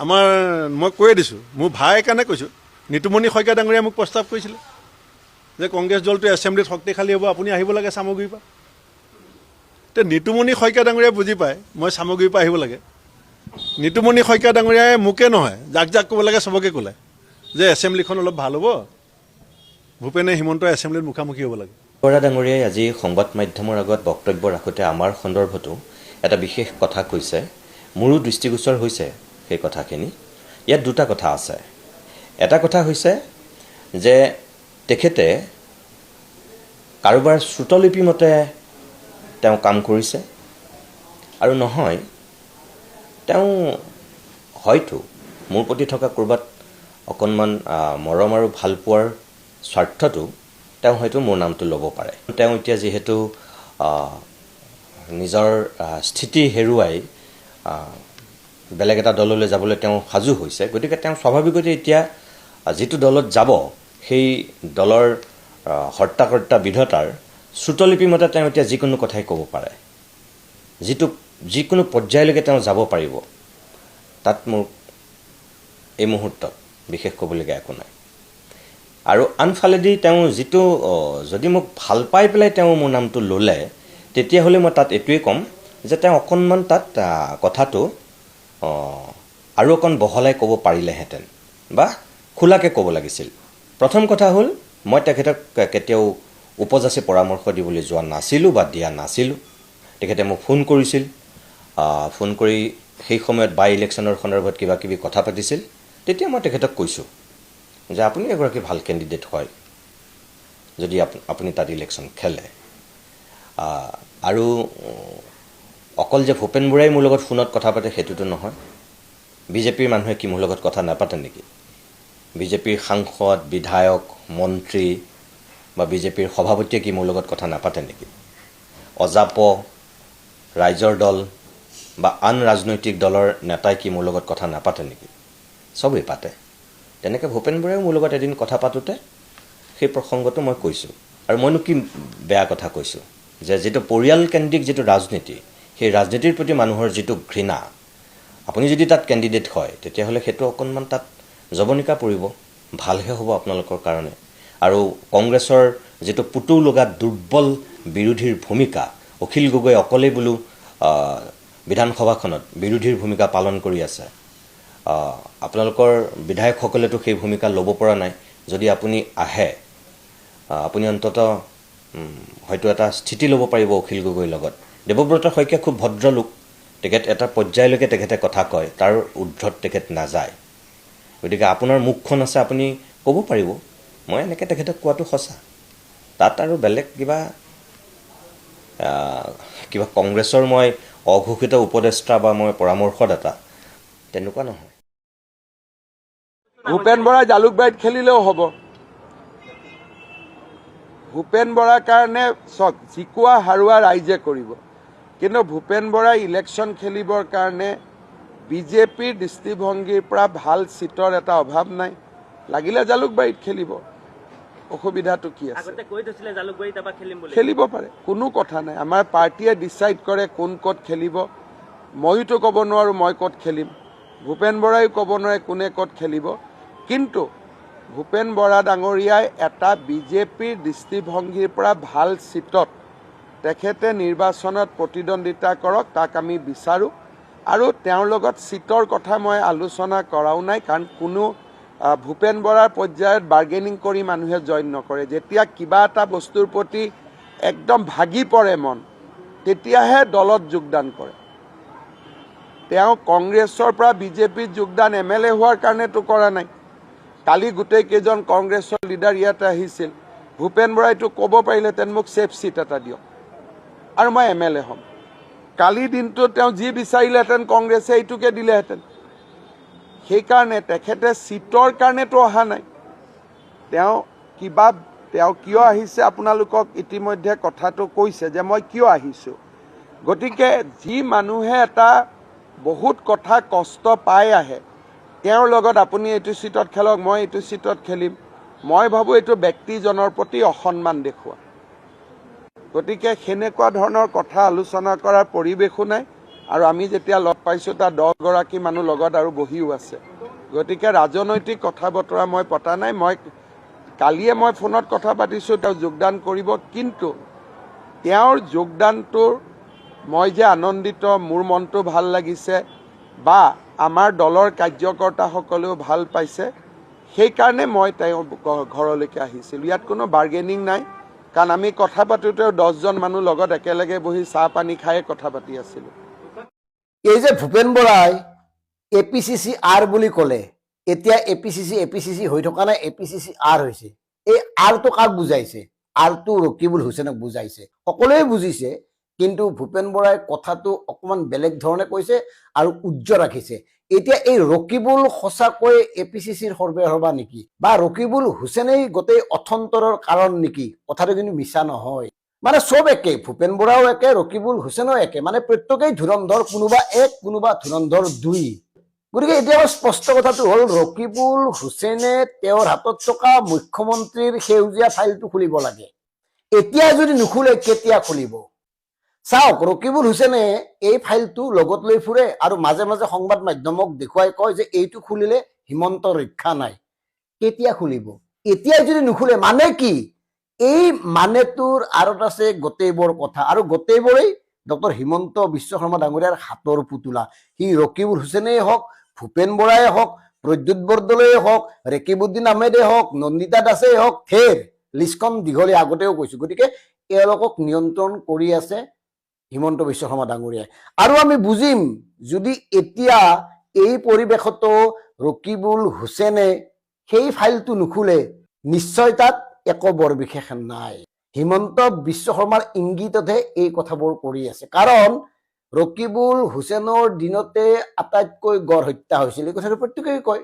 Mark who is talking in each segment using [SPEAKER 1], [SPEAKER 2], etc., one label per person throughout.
[SPEAKER 1] আমাৰ মই কৈয়ে দিছোঁ, মোৰ ভাই কাৰণে কৈছোঁ, নিতুমণি শইকীয়া ডাঙৰীয়াই মোক প্ৰস্তাৱ কৰিছিলে যে কংগ্ৰেছ দলটো এছেম্বলিত শক্তিশালী হ'ব, আপুনি আহিব লাগে চামগুৰিৰ পৰা। তে নিতুমণি শইকীয়া ডাঙৰীয়াই বুজি পায় মই চামগুৰিৰ পৰা আহিব লাগে। নিতুমণি শইকীয়া ডাঙৰীয়াই মোকে নহয়, যাক যাক ক'ব লাগে চবকে ক'লে যে এছেম্বলিখন অলপ ভাল হ'ব, ভূপেনে হিমন্ত এছেম্বলিত মুখামুখি হ'ব লাগে।
[SPEAKER 2] বৰা ডাঙৰীয়াই আজি সংবাদ মাধ্যমৰ আগত বক্তব্য ৰাখোঁতে আমাৰ সন্দৰ্ভতো এটা বিশেষ কথা কৈছে, মোৰো দৃষ্টিগোচৰ হৈছে সেই কথাখিনি। ইয়াত দুটা কথা আছে। এটা কথা হৈছে যে তেখেতে কাৰোবাৰ শ্ৰুতলিপি মতে তেওঁ কাম কৰিছে, আৰু নহয় তেওঁ হয়তো মোৰ প্ৰতি থকা ক'ৰবাত অকণমান মৰম আৰু ভালপোৱাৰ স্বাৰ্থটো তেওঁ হয়তো মোৰ নামটো ল'ব পাৰে। তেওঁ এতিয়া যিহেতু নিজৰ স্থিতি হেৰুৱাই বেলেগ এটা দললৈ যাবলৈ তেওঁ সাজু হৈছে, গতিকে তেওঁ স্বাভাৱিকতে এতিয়া যিটো দলত যাব সেই দলৰ হৰ্তাকৰ্তা বিধতাৰ শ্ৰুতলিপি মতে তেওঁ এতিয়া যিকোনো কথাই ক'ব পাৰে, যিকোনো পৰ্যায়লৈকে তেওঁ যাব পাৰিব। তাত মোৰ এই মুহূৰ্তত বিশেষ ক'বলগীয়া একো নাই। আৰু আনফালেদি তেওঁ যিটো যদি মোক ভাল পাই পেলাই তেওঁ মোৰ নামটো ল'লে, তেতিয়াহ'লে মই তাত এইটোৱেই ক'ম যে তেওঁ অকণমান তাত কথাটো আৰু অকণ বহলাই ক'ব পাৰিলেহেঁতেন বা খোলাকৈ ক'ব লাগিছিল। প্ৰথম কথা হ'ল, মই তেখেতক কেতিয়াও উপযাচি পৰামৰ্শ দিবলৈ যোৱা নাছিলোঁ বা দিয়া নাছিলোঁ। তেখেতে মোক ফোন কৰিছিল, ফোন কৰি সেই সময়ত বাই ইলেকশ্যনৰ সন্দৰ্ভত কিবা কিবি কথা পাতিছিল। তেতিয়া মই তেখেতক কৈছোঁ যে আপুনি এগৰাকী ভাল কেণ্ডিডেট হয় যদি আপুনি তাত ইলেকশ্যন খেলে। আৰু অকল যে ভূপেন বৰাই মোৰ লগত ফোনত কথা পাতে সেইটোতো নহয়। বিজেপিৰ মানুহে কি মোৰ লগত কথা নাপাতে নেকি? বিজেপিৰ সাংসদ, বিধায়ক, মন্ত্ৰী বা বিজেপিৰ সভাপতিয়ে কি মোৰ লগত কথা নাপাতে নেকি? অজাপ, ৰাইজৰ দল বা আন ৰাজনৈতিক দলৰ নেতাই কি মোৰ লগত কথা নাপাতে নেকি? চবেই পাতে। তেনেকৈ ভূপেন বৰাইও মোৰ লগত এদিন কথা পাতোঁতে সেই প্ৰসংগটো মই কৈছোঁ। আৰু মইনো কি বেয়া কথা কৈছোঁ যে যিটো পৰিয়ালকেন্দ্ৰিক যিটো ৰাজনীতি, সেই ৰাজনীতিৰ প্ৰতি মানুহৰ যিটো ঘৃণা, আপুনি যদি তাত কেণ্ডিডেট হয় তেতিয়াহ'লে সেইটো অকণমান তাত জৱনিকা পৰিব, ভালহে হ'ব আপোনালোকৰ কাৰণে। আৰু কংগ্ৰেছৰ যিটো পুতৌ লগা দুৰ্বল বিৰোধীৰ ভূমিকা, অখিল গগৈ অকলেই বোলো বিধানসভাখনত বিৰোধীৰ ভূমিকা পালন কৰি আছে। আপোনালোকৰ বিধায়কসকলেতো সেই ভূমিকা ল'ব পৰা নাই। যদি আপুনি আহে, আপুনি অন্ততঃ হয়তো এটা স্থিতি ল'ব পাৰিব অখিল গগৈৰ লগত। দেৱব্ৰত শইকীয়া খুব ভদ্ৰলোক, তেখেত এটা পৰ্যায়লৈকে তেখেতে কথা কয়, তাৰ ঊৰ্ধত তেখেত নাযায়। গতিকে আপোনাৰ মুখখন আছে, আপুনি ক'ব পাৰিব। মই এনেকৈ তেখেতক কোৱাটো সঁচা। তাত আৰু বেলেগ কিবা কংগ্ৰেছৰ মই অঘোষিত উপদেষ্টা বা মই পৰামৰ্শদাতা তেনেকুৱা নহয়।
[SPEAKER 3] ভূপেন বৰাই জালুকবাৰীত খেলিলেও হ'ব। ভূপেন বৰাৰ কাৰণে চাওক, জিকোৱা হাৰোৱা ৰাইজে কৰিব, কিন্তু ভূপেন বৰাই ইলেকশ্যন খেলিবৰ কাৰণে বিজেপিৰ দৃষ্টিভংগীৰ পৰা ভাল চিটৰ এটা অভাৱ নাই। লাগিলে জালুকবাৰীত খেলিব, অসুবিধাটো কি আছে? খেলিব পাৰে, কোনো কথা নাই। আমাৰ পাৰ্টীয়ে ডিচাইড কৰে কোন ক'ত খেলিব। ময়োতো ক'ব নোৱাৰোঁ মই ক'ত খেলিম, ভূপেন বৰাইও ক'ব নোৱাৰে কোনে ক'ত খেলিব। কিন্তু ভূপেন বৰা ডাঙৰীয়াই এটা বিজেপিৰ দৃষ্টিভংগীৰ পৰা ভাল চিটত তেখেতে নিৰ্বাচনত প্ৰতিদ্বন্দ্বিতা কৰক, তাক আমি বিচাৰোঁ। আৰু তেওঁৰ লগত চিটৰ কথা মই আলোচনা কৰাও নাই, কাৰণ কোনো ভূপেন বৰাৰ পৰ্যায়ত বাৰ্গেনিং কৰি মানুহে জইন নকৰে। যেতিয়া কিবা এটা বস্তুৰ প্ৰতি একদম ভাগি পৰে মন, তেতিয়াহে দলত যোগদান কৰে। তেওঁ কংগ্ৰেছৰ পৰা বিজেপিত যোগদান MLA হোৱাৰ কাৰণেতো কৰা নাই। কালি গোটেই কেইজন কংগ্ৰেছৰ লিডাৰ ইয়াতে আহিছিল, ভূপেন বৰাইতো ক'ব পাৰিলেহেঁতেন মোক ছেফ চিট এটা দিয়ক আৰু মই MLA হ'ম। কালি দিনটোত তেওঁ যি বিচাৰিলেহেঁতেন কংগ্ৰেছে এইটোকে দিলেহেঁতেন। সেইকাৰণে তেখেতে চিটৰ কাৰণেতো অহা নাই। তেওঁ কিয় আহিছে আপোনালোকক ইতিমধ্যে কথাটো কৈছে যে মই কিয় আহিছোঁ। গতিকে যি মানুহে এটা বহুত কথা কষ্ট পাই আহে, তেওঁৰ লগত আপুনি এইটো চিটত খেলক, মই এইটো চিটত খেলিম, মই ভাবোঁ এইটো ব্যক্তিজনৰ প্ৰতি অসন্মান দেখুওৱা। গতিকে সেনেকুৱা ধৰণৰ কথা আলোচনা কৰাৰ পৰিৱেশো নাই। আৰু আমি যেতিয়া লগ পাইছোঁ তাত 10 গৰাকী মানুহ লগত আৰু বহিও আছে। গতিকে ৰাজনৈতিক কথা বতৰা মই পতা নাই। কালিয়ে মই ফোনত কথা পাতিছোঁ, তেওঁ যোগদান কৰিব, কিন্তু তেওঁৰ যোগদানটোৰ মই যে আনন্দিত, মোৰ মনটো ভাল লাগিছে বা আমাৰ দলৰ কাৰ্যকৰ্তাসকলেও ভাল পাইছে, সেইকাৰণে মই তেওঁৰ ঘৰলৈকে আহিছিলোঁ। ইয়াত কোনো বাৰ্গেনিং নাই, কাৰণ আমি কথা পাতোঁতেও 10জন মানুহ লগত একেলগে বহি চাহ পানী খায়ে কথা পাতি আছিলোঁ।
[SPEAKER 4] এই যে ভূপেন বৰাই APCC R বুলি ক'লে, এতিয়া APCC হৈ থকা নাই, APCC R হৈছে। এই আৰটো কাক বুজাইছে? আৰটো ৰকিবুল হুছেইনক বুজাইছে। সকলোৱে বুজিছে, কিন্তু ভূপেন বৰাই কথাটো অকণমান বেলেগ ধৰণে কৈছে আৰু উজ্জ্বল ৰাখিছে। এতিয়া এই ৰকিবুল সঁচাকৈ APCCৰ সৰ্বেসৰ্বা নেকি, বা ৰকিবুল হুছেইনেই গোটেই অথন্তৰৰ কাৰণ নেকি? কথাটো কিন্তু মিছা নহয়। মানে চব একে, ভূপেন বৰাও একে, ৰকিবুল হুছেইনো একে, মানে প্ৰত্যেকেই ধুৰন্ধৰ, কোনোবা এক কোনোবা ধুৰন্ধৰ দুই। গতিকে এতিয়া স্পষ্ট কথাটো হ'ল, ৰকিবুল হুছেইনে তেওঁৰ হাতত থকা মুখ্যমন্ত্ৰীৰ সেউজীয়া ফাইলটো খুলিব লাগে। এতিয়া যদি নুখুলে কেতিয়া খুলিব? চাওক, ৰকিবুল হুছেইনে এই ফাইলটো লগত লৈ ফুৰে আৰু মাজে মাজে সংবাদ মাধ্যমক দেখুৱাই কয় যে এইটো খুলিলে হিমন্ত ৰক্ষা নাই। কেতিয়া খুলিব? এতিয়াই যদি নুখুলে মানে কি? এই মানেটোৰ আঁৰত আছে গোটেইবোৰ কথা, আৰু গোটেইবোৰেই ডক্টৰ হিমন্ত বিশ্ব শৰ্মা ডাঙৰীয়াৰ হাতৰ পুতলা। সি ৰকিবুল হুছেইনেই হওক, ভূপেন বৰাই হওক, প্ৰদ্যুৎ বৰদলৈয়ে হওক, ৰেকিবুদ্দিন আহমেদে হওক, নন্দিতা দাসেই হওক, লিষ্টখন দীঘলীয়া, আগতেও কৈছো। গতিকে এওঁলোকক নিয়ন্ত্ৰণ কৰি আছে হিমন্ত বিশ্ব শৰ্মা ডাঙৰীয়াই। আৰু আমি বুজিম যদি এতিয়া এই পৰিৱেশতো ৰকিবুল হুছেইনে সেই ফাইলটো নুখুলে, নিশ্চয় তাত একো বৰ বিশেষ নাই। হিমন্ত বিশ্ব শৰ্মাৰ ইংগিততহে এই কথাবোৰ কৰি আছে। কাৰণ ৰকিবুল হুছেইনৰ দিনতে আটাইতকৈ গড় হত্যা হৈছিল, এই কথাটো প্ৰত্যেকেই কয়।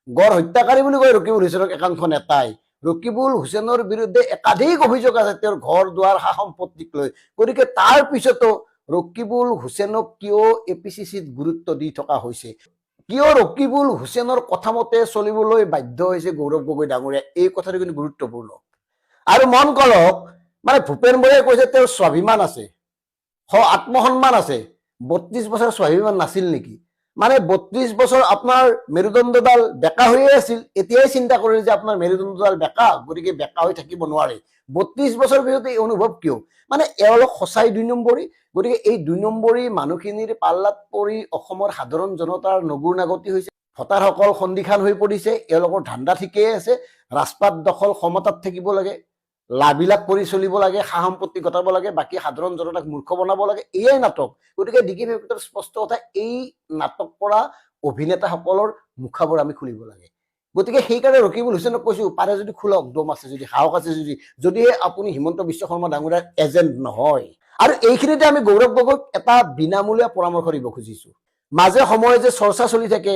[SPEAKER 4] গড় হত্যাকাৰী বুলি কয় ৰকিবুল হুছেইনক একাংশ নেতাই। ৰকিবুল হুছেইনৰ বিৰুদ্ধে একাধিক অভিযোগ আছে তেওঁৰ ঘৰ দুৱাৰ সা সম্পত্তিক লৈ। গতিকে তাৰ পিছতো ৰকিবুল হুছেইনক কিয় APCCত গুৰুত্ব দি থকা হৈছে, কিয় ৰকিবুল হুছেইনৰ কথা মতে চলিবলৈ বাধ্য হৈছে গৌৰৱ গগৈ ডাঙৰীয়া, এই কথাটো কিন্তু গুৰুত্বপূৰ্ণ। আৰু মন কৰক, মানে ভূপেন বৰাই কৈছে তেওঁৰ স্বাভিমান আছে, আত্মসন্মান আছে। 32 বছৰ স্বাভিমান নাছিল নেকি? মানে 32 বছৰ আপোনাৰ মেৰুদণ্ডডাল বেকা হৈয়ে আছিল, এতিয়াই চিন্তা কৰিলে যে আপোনাৰ মেৰুদণ্ডডাল বেকা, গতিকে বেকা হৈ থাকিব নোৱাৰে। 32 বছৰ পিছত এই অনুভৱ কিয়? মানে এওঁলোক সঁচাই 2 নম্বৰী। গতিকে এই 2 নম্বৰী মানুহখিনিৰ পাল্লাত পৰি অসমৰ সাধাৰণ জনতাৰ নগুৰ নাগতি হৈছে, ভোটাৰসকল সন্দিহান হৈ পৰিছে। এওঁলোকৰ ধান্দা ঠিকেই আছে, ৰাজপাট দখল, ক্ষমতাত থাকিব লাগে, লাভবিলাক কৰি চলিব লাগে, সা সম্পত্তি ঘটাব লাগে, বাকী সাধাৰণ জনতাক মূৰ্খ বনাব লাগে, এয়াই নাটক। গতিকে ডিগি ফেক্টৰ স্পষ্ট কথা, এই নাটক কৰা অভিনেতাসকলৰ মুখাবোৰ আমি খুলিব লাগে। গতিকে সেইকাৰণে ৰকিবুল হুছেইনক কৈছো, পাৰে যদি খোলক, দম আছে যদি, সাহস আছে যদিহে আপুনি হিমন্ত বিশ্ব শৰ্মা ডাঙৰীয়াৰ এজেণ্ট নহয়। আৰু এইখিনিতে আমি গৌৰৱ গগৈক এটা বিনামূলীয়া পৰামৰ্শ দিব খুজিছো। মাজে সময়ে যে চৰ্চা চলি থাকে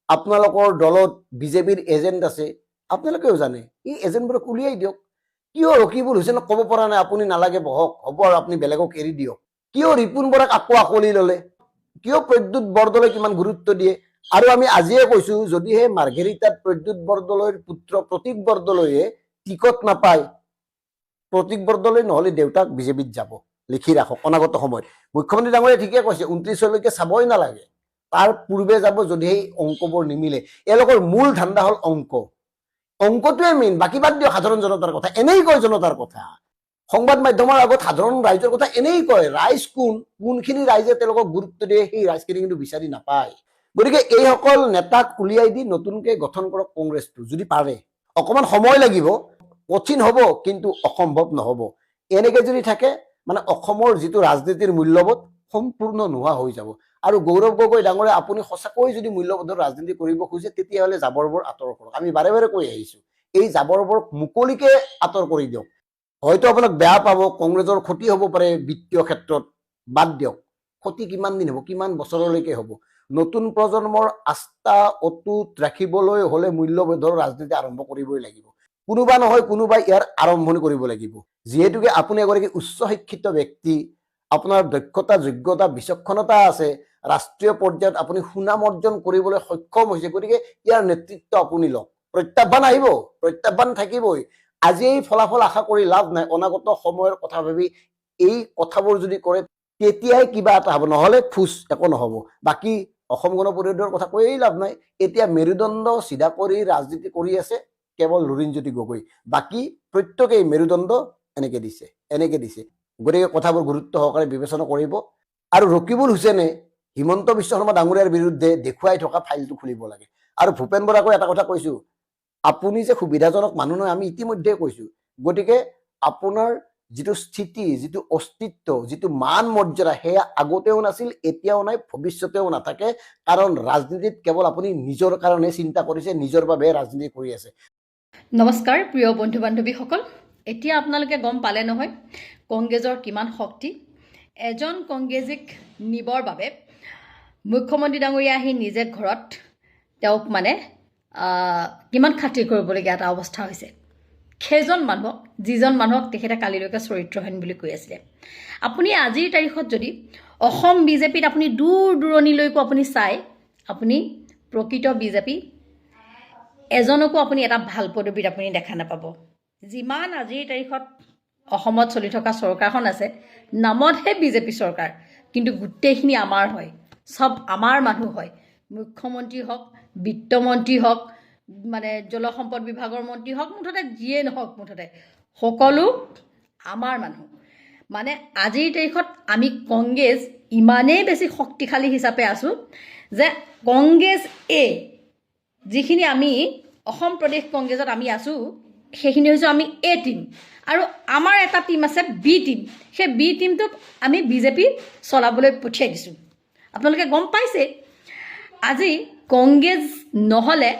[SPEAKER 4] আপোনালোকৰ দলত বিজেপিৰ এজেণ্ট আছে, আপোনালোকেও জানে, এই এজেণ্টবোৰক উলিয়াই দিয়ক। কিয় ৰকিবুল হুছেইনক ক'ব পৰা নাই আপুনি নালাগে বহক, হ'ব আৰু আপুনি বেলেগক এৰি দিয়ক? কিয় ৰিপুন বৰাক আকৌ আকোৱালি ল'লে? কিয় প্ৰদ্যুৎ বৰদলৈক ইমান গুৰুত্ব দিয়ে? আৰু আমি আজিয়ে কৈছো, যদিহে মাৰ্ঘেৰিটাত প্ৰদ্যুৎ বৰদলৈৰ পুত্ৰ প্ৰতীক বৰদলৈয়ে টিকট নাপায়, প্ৰতীক বৰদলৈ নহলে দেউতাক বিজেপিত যাব, লিখি ৰাখক অনাগত সময়ত। মুখ্যমন্ত্ৰী ডাঙৰীয়াই ঠিকে কৈছে, 29লৈকে চাবই নালাগে, তাৰ পূৰ্বে যাব যদিহে অংকবোৰ নিমিলে। এওঁলোকৰ মূল ধান্দা হ'ল অংক, অংকটোৱে মেইন, বাকী বাদ দিয়ক সাধাৰণ জনতাৰ কথা। এনেই কয় জনতাৰ কথা, সংবাদ মাধ্যমৰ আগত সাধাৰণ ৰাইজৰ কথা এনেই কয়। ৰাইজ কোনখিনি ৰাইজে তেওঁলোকক গুৰুত্ব দিয়ে, সেই ৰাইজখিনি কিন্তু বিচাৰি নাপায়। গতিকে এইসকল নেতাক উলিয়াই দি নতুনকৈ গঠন কৰক কংগ্ৰেছটো, যদি পাৰে। অকণমান সময় লাগিব, কঠিন হ'ব, কিন্তু অসম্ভৱ নহ'ব। এনেকৈ যদি থাকে মানে অসমৰ যিটো ৰাজনীতিৰ মূল্যবোধ সম্পূৰ্ণ নোহোৱা হৈ যাব। আৰু গৌৰৱ গগৈ ডাঙৰীয়া, আপুনি সঁচাকৈ যদি মূল্যবোধৰ ৰাজনীতি কৰিব খোজে, তেতিয়াহ'লে জাবৰবোৰ আঁতৰ কৰক। আমি বাৰে বাৰে কৈ আহিছো, এই জাবৰবোৰ মুকলিকে আঁতৰ কৰি দিয়ক। হয়তো আপোনাক বেয়া পাব, কংগ্ৰেছৰ ক্ষতি হ'ব পাৰে বিত্তীয় ক্ষেত্ৰত, বাদ দিয়ক। ক্ষতি কিমান দিন হ'ব, কিমান বছৰলৈকে হ'ব? নতুন প্ৰজন্মৰ আস্থা অটুট ৰাখিবলৈ হ'লে মূল্যবোধৰ ৰাজনীতি আৰম্ভ কৰিবই লাগিব। কোনোবা নহয় কোনোবাই ইয়াৰ আৰম্ভণি কৰিব লাগিব। যিহেতুকে আপুনি এগৰাকী উচ্চ শিক্ষিত ব্যক্তি, আপোনাৰ দক্ষতা, যোগ্যতা, বিচক্ষণতা আছে, ৰাষ্ট্ৰীয় পৰ্যায়ত আপুনি সুনাম অৰ্জন কৰিবলৈ সক্ষম হৈছে, গতিকে ইয়াৰ নেতৃত্ব আপুনি লওক। প্ৰত্যাহ্বান আহিব, প্ৰত্যাহ্বান থাকিবই। আজি এই ফলাফল আশা কৰি লাভ নাই, অনাগত সময়ৰ কথা ভাবি এই কথাবোৰ যদি কৰে তেতিয়াই কিবা এটা হ'ব, নহ'লে ফুচ একো নহ'ব। বাকী অসম গণ পৰিষদৰ কথা কৈয়ে লাভ নাই। এতিয়া মেৰুদণ্ড চিধা কৰি ৰাজনীতি কৰি আছে কেৱল লুৰিণজ্যোতি গগৈ, বাকী প্ৰত্যেকেই মেৰুদণ্ড এনেকে দিছে। গতিকে কথাবোৰ গুৰুত্ব সহকাৰে বিবেচনা কৰিব। আৰু ৰকিবুল হুছেইনে হিমন্ত বিশ্ব শৰ্মা ডাঙৰীয়াৰ বিৰুদ্ধে দেখুৱাই থকা ফাইলটো খুলিব লাগে। আৰু ভূপেন বৰাকো এটা কথা কৈছো, আপুনি যে সুবিধাজনক মানুহ নহয় আমি ইতিমধ্যে কৈছো। গতিকে আপোনাৰ যিটো স্থিতি, যিটো অস্তিত্ব, যিটো মান মৰ্যাদা সেয়া আগতেও নাছিল, এতিয়াও নাই, ভৱিষ্যতেও নাথাকে। কাৰণ ৰাজনীতিত কেৱল আপুনি নিজৰ কাৰণে চিন্তা কৰিছে, নিজৰ বাবে ৰাজনীতি কৰি আছে।
[SPEAKER 5] নমস্কাৰ প্ৰিয় বন্ধু বান্ধৱীসকল, এতিয়া আপোনালোকে গম পালে নহয় কংগ্ৰেছৰ কিমান শক্তি। এজন কংগ্ৰেছীক নিবৰ বাবে মুখ্যমন্ত্ৰী ডাঙৰীয়া আহি নিজে ঘৰত তেওঁক মানে কিমান খাতিৰ কৰিবলগীয়া এটা অৱস্থা হৈছে। সেইজন মানুহক, যিজন মানুহক তেখেতে কালিলৈকে চৰিত্ৰহীন বুলি কৈ আছিলে। আপুনি আজিৰ তাৰিখত যদি অসম বিজেপিত আপুনি দূৰ দূৰণিলৈকো আপুনি চাই, আপুনি প্ৰকৃত বিজেপি এজনকো আপুনি এটা ভাল পদবীত আপুনি দেখা নাপাব। যিমান আজিৰ তাৰিখত অসমত চলি থকা চৰকাৰখন আছে, নামতহে বিজেপি চৰকাৰ, কিন্তু গোটেইখিনি আমাৰ হয়, চব আমাৰ মানুহ হয়। মুখ্যমন্ত্ৰী হওক, বিত্তমন্ত্ৰী হওক, মানে জলসম্পদ বিভাগৰ মন্ত্ৰী হওক, মুঠতে যিয়ে নহওক, মুঠতে সকলো আমাৰ মানুহ। মানে আজিৰ তাৰিখত আমি কংগ্ৰেছ ইমানেই বেছি শক্তিশালী হিচাপে আছোঁ যে কংগ্ৰেছ যিখিনি আমি অসম প্ৰদেশ কংগ্ৰেছত আমি আছোঁ, সেইখিনি হৈছোঁ আমি এ টিম, আৰু আমাৰ এটা টিম আছে বি টিম। সেই বি টিমটোক আমি বিজেপি চলাবলৈ পঠিয়াই দিছোঁ। আপোনালোকে গম পাইছে, আজি কংগ্ৰেছ নহ'লে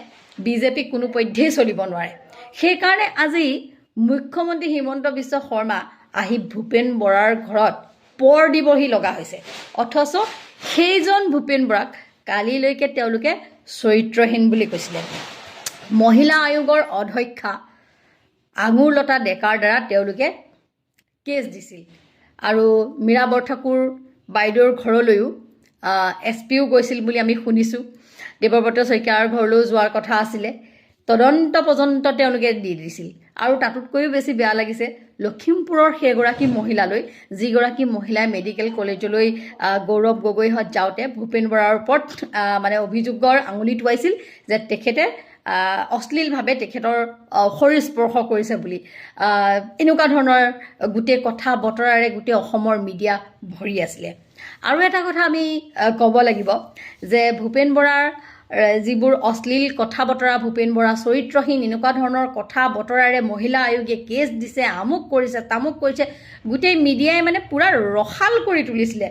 [SPEAKER 5] বিজেপি কোনোপধ্যেই চলিব নোৱাৰে। সেইকাৰণে আজি মুখ্যমন্ত্ৰী হিমন্ত বিশ্ব শৰ্মা আহি ভূপেন বৰাৰ ঘৰত পৰ দিবহি লগা হৈছে। অথচ সেইজন ভূপেন বৰাক কালিলৈকে তেওঁলোকে চৰিত্ৰহীন বুলি কৈছিলে। মহিলা আয়োগৰ অধ্যক্ষা আঙুৰলতা ডেকাৰ দ্বাৰা তেওঁলোকে কেছ দিছিল। আৰু মীৰা বৰঠাকুৰ বাইদেউৰ ঘৰলৈও SP গৈছিল বুলি আমি শুনিছোঁ। দেৱব্ৰত শইকীয়াৰ ঘৰলৈও যোৱাৰ কথা আছিলে। তদন্ত পৰ্যন্ত তেওঁলোকে দি দিছিল। আৰু তাতোতকৈও বেছি বেয়া লাগিছে লখিমপুৰৰ সেইগৰাকী মহিলালৈ, যিগৰাকী মহিলাই মেডিকেল কলেজলৈ গৌৰৱ গগৈহঁত যাওঁতে ভূপেন বৰাৰ ওপৰত মানে অভিযোগৰ আঙুলি টোৱাইছিল যে তেখেতে অশ্লীলভাৱে তেখেতৰ শৰীৰ স্পৰ্শ কৰিছে বুলি। এনেকুৱা ধৰণৰ গোটেই কথা বতৰাৰে গোটেই অসমৰ মিডিয়া ভৰি আছিলে। আৰু এটা কথা আমি ক'ব লাগিব যে ভূপেন বৰাৰ যিবোৰ অশ্লীল কথা বতৰা, ভূপেন বৰা চৰিত্ৰহীন, এনেকুৱা ধৰণৰ কথা বতৰাৰে মহিলা আয়োগে কেছ দিছে, আমুক কৰিছে, তামুক কৰিছে, গোটেই মিডিয়াই মানে পূৰা ৰসাল কৰি তুলিছিলে।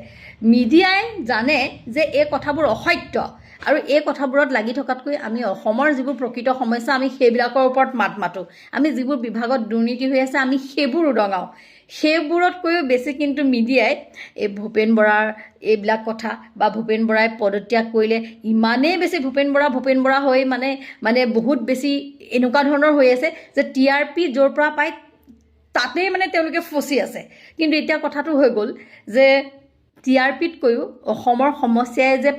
[SPEAKER 5] মিডিয়াই জানে যে এই কথাবোৰ অসত্য, আৰু এই কথাবোৰত লাগি থকাতকৈ আমি অসমৰ যিবোৰ প্ৰকৃত সমস্যা আমি সেইবিলাকৰ ওপৰত মাত মাতোঁ। আমি যিবোৰ বিভাগত দুৰ্নীতি হৈ আছে আমি সেইবোৰ উদঙাওঁ। সেইবোৰতকৈও বেছি কিন্তু মিডিয়াই এই ভূপেন বৰাৰ এইবিলাক কথা বা ভূপেন বৰাই পদত্যাগ কৰিলে ইমানেই বেছি ভূপেন বৰা হৈ মানে বহুত বেছি এনেকুৱা ধৰণৰ হৈ আছে যে TRP য'ৰ পৰা পায় তাতেই মানে তেওঁলোকে ফচি আছে। কিন্তু এতিয়া কথাটো হৈ গ'ল যে TRPতকৈও অসমৰ সমস্যাই যে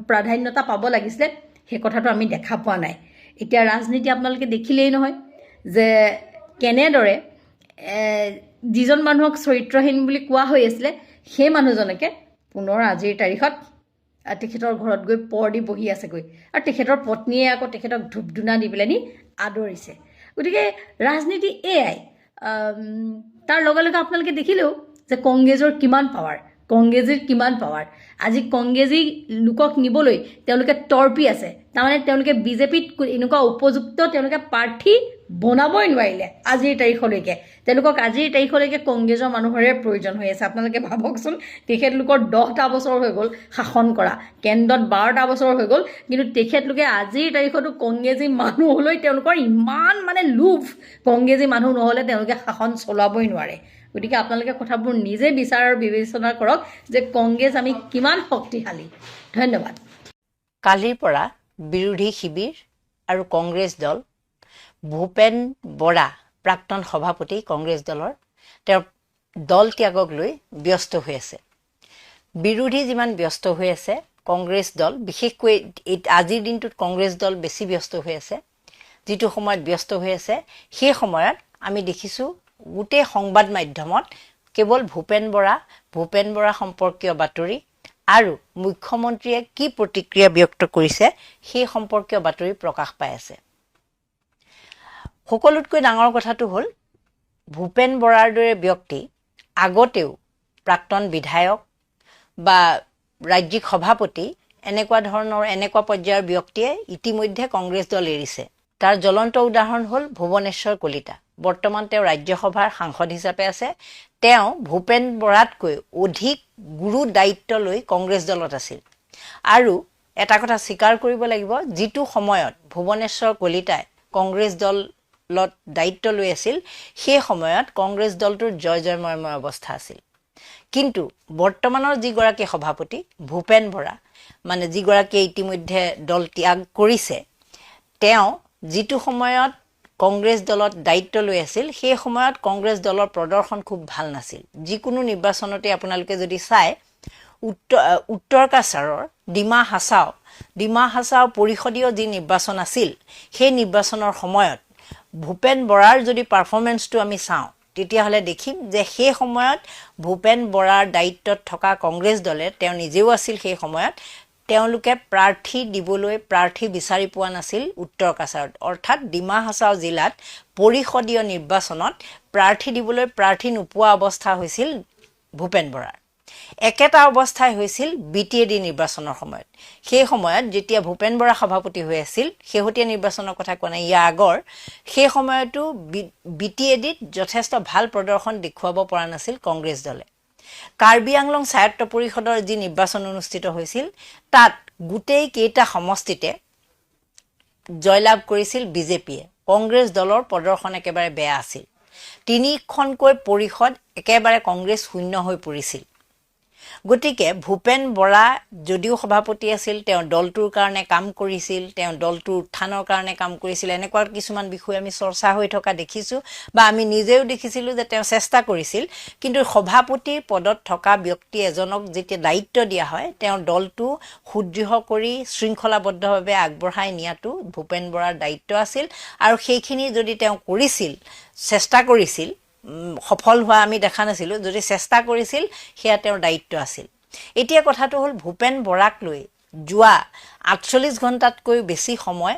[SPEAKER 5] প্ৰাধান্যতা পাব লাগিছিলে সেই কথাটো আমি দেখা পোৱা নাই। এতিয়া ৰাজনীতি আপোনালোকে দেখিলেই নহয় যে কেনেদৰে যিজন মানুহক চৰিত্ৰহীন বুলি কোৱা হৈ আছিলে সেই মানুহজনকে পুনৰ আজিৰ তাৰিখত তেখেতৰ ঘৰত গৈ পৰ দি বহি আছেগৈ, আৰু তেখেতৰ পত্নীয়ে আকৌ তেখেতক ধূপ ধূনা দি পেলানি আদৰিছে। গতিকে ৰাজনীতি এয়াই। তাৰ লগে লগে আপোনালোকে দেখিলেও যে কংগ্ৰেছৰ কিমান পাৱাৰ, কংগ্ৰেছীৰ কিমান পাৱাৰ। আজি কংগ্ৰেছী লোকক নিবলৈ তেওঁলোকে তৰ্পি আছে। তাৰমানে তেওঁলোকে বিজেপিত এনেকুৱা উপযুক্ত তেওঁলোকে প্ৰাৰ্থী বনাবই নোৱাৰিলে আজিৰ তাৰিখলৈকে। তেওঁলোকক আজিৰ তাৰিখলৈকে কংগ্ৰেছৰ মানুহৰে প্ৰয়োজন হৈ আছে। আপোনালোকে ভাবকচোন, তেখেতলোকৰ 10টা বছৰ হৈ গ'ল শাসন কৰা, কেন্দ্ৰত 12টা বছৰ হৈ গ'ল, কিন্তু তেখেতলোকে আজিৰ তাৰিখতো কংগ্ৰেছী মানুহলৈ তেওঁলোকৰ ইমান মানে লোভ, কংগ্ৰেছী মানুহ নহ'লে তেওঁলোকে শাসন চলাবই নোৱাৰে। গতিকে আপোনালোকে কথাবোৰ নিজে বিচাৰ আৰু বিবেচনা কৰক যে কংগ্ৰেছ আমি কিমান শক্তিশালী। ধন্যবাদ।
[SPEAKER 6] কালিৰ পৰা বিৰোধী শিবিৰ আৰু কংগ্ৰেছ দল, ভূপেন বৰা প্ৰাক্তন সভাপতি কংগ্ৰেছ দলৰ, তেওঁৰ দল ত্যাগক লৈ ব্যস্ত হৈ আছে। বিৰোধী যিমান ব্যস্ত হৈ আছে, কংগ্ৰেছ দল বিশেষকৈ আজিৰ দিনটোত কংগ্ৰেছ দল বেছি ব্যস্ত হৈ আছে। যিটো সময়ত ব্যস্ত হৈ আছে সেই সময়ত আমি দেখিছোঁ গোটেই সংবাদ মাধ্যমত কেৱল ভূপেন বৰা সম্পৰ্কীয় বাতৰি আৰু মুখ্যমন্ত্ৰীয়ে কি প্ৰতিক্ৰিয়া ব্যক্ত কৰিছে সেই সম্পৰ্কীয় বাতৰি প্ৰকাশ পাই আছে। সকলোতকৈ ডাঙৰ কথাটো হ'ল ভূপেন বৰাৰ দৰে ব্যক্তি আগতেও প্ৰাক্তন বিধায়ক বা ৰাজ্যিক সভাপতি এনেকুৱা পৰ্যায়ৰ ব্যক্তিয়ে ইতিমধ্যে কংগ্ৰেছ দল এৰিছে। তাৰ জ্বলন্ত উদাহৰণ হ'ল ভুৱনেশ্বৰ কলিতা। বৰ্তমান তেওঁ ৰাজ্যসভাৰ সাংসদ হিচাপে আছে। তেওঁ ভূপেন বৰাতকৈ অধিক গুৰু দায়িত্ব লৈ কংগ্ৰেছ দলত আছিল। আৰু এটা কথা স্বীকাৰ কৰিব লাগিব, যিটো সময়ত ভুৱনেশ্বৰ কলিতাই কংগ্ৰেছ দলত দায়িত্ব লৈ আছিল সেই সময়ত কংগ্ৰেছ দলটোৰ জয়ময় অৱস্থা আছিল। কিন্তু বৰ্তমানৰ যিগৰাকী সভাপতি ভূপেন বৰা, মানে যিগৰাকীয়ে ইতিমধ্যে দল ত্যাগ কৰিছে, তেওঁ যিটো সময়ত কংগ্ৰেছ দলত দায়িত্ব লৈ আছিল সেই সময়ত কংগ্ৰেছ দলৰ প্ৰদৰ্শন খুব ভাল নাছিল। যিকোনো নিৰ্বাচনতে আপোনালোকে যদি চায়, উত্তৰ কাছাৰৰ ডিমা হাছাও পৰিষদীয় যি নিৰ্বাচন আছিল সেই নিৰ্বাচনৰ সময়ত ভূপেন বৰাৰ যদি পাৰফৰ্মেঞ্চটো আমি চাওঁ তেতিয়াহ'লে দেখিম যে সেই সময়ত ভূপেন বৰাৰ দায়িত্বত থকা কংগ্ৰেছ দলে, তেওঁ নিজেও আছিল সেই সময়ত, তেওঁলোকে প্ৰাৰ্থী বিচাৰি পোৱা নাছিল উত্তৰ কাছাৰত। অৰ্থাৎ ডিমা হাছাও জিলাত পৰিষদীয় নিৰ্বাচনত প্ৰাৰ্থী নোপোৱা অৱস্থা হৈছিল ভূপেন বৰাৰ। একেটা অৱস্থাই হৈছিল BTAD নিৰ্বাচনৰ সময়ত। সেই সময়ত যেতিয়া ভূপেন বৰা সভাপতি হৈ আছিল, শেহতীয়া নিৰ্বাচনৰ কথা কোৱা নাই, ইয়াৰ আগৰ, সেই সময়তো BTADত যথেষ্ট ভাল প্ৰদৰ্শন দেখুৱাব পৰা নাছিল কংগ্ৰেছ দলে। কাৰ্বি আংলং স্বায়ত্ত পৰিষদৰ যি নিৰ্বাচন অনুষ্ঠিত হৈছিল তাত গোটেই কেইটা সমষ্টিতে জয়লাভ কৰিছিল বিজেপিয়ে। কংগ্ৰেছ দলৰ প্ৰদৰ্শন একেবাৰে বেয়া আছিল। 3খনকৈ পৰিষদ একেবাৰে কংগ্ৰেছ শূন্য হৈ পৰিছিল। গতিকে ভূপেন বৰা যদিও সভাপতি আছিল, তেওঁ দলটোৰ কাৰণে কাম কৰিছিল, তেওঁ দলটোৰ উত্থানৰ কাৰণে কাম কৰিছিল, এনেকুৱা কিছুমান বিষয় আমি চৰ্চা হৈ থকা দেখিছোঁ বা আমি নিজেও দেখিছিলোঁ যে তেওঁ চেষ্টা কৰিছিল। কিন্তু সভাপতিৰ পদত থকা ব্যক্তি এজনক যেতিয়া দায়িত্ব দিয়া হয়, তেওঁৰ দলটো সুদৃঢ় কৰি শৃংখলাবদ্ধভাৱে আগবঢ়াই নিয়াটো ভূপেন বৰাৰ দায়িত্ব আছিল। আৰু সেইখিনি যদি তেওঁ চেষ্টা কৰিছিল, সফল হোৱা আমি দেখা নাছিলোঁ, যদি চেষ্টা কৰিছিল সেয়া তেওঁৰ দায়িত্ব আছিল। এতিয়া কথাটো হ'ল, ভূপেন বৰাক লৈ যোৱা 48 ঘণ্টাতকৈ বেছি সময়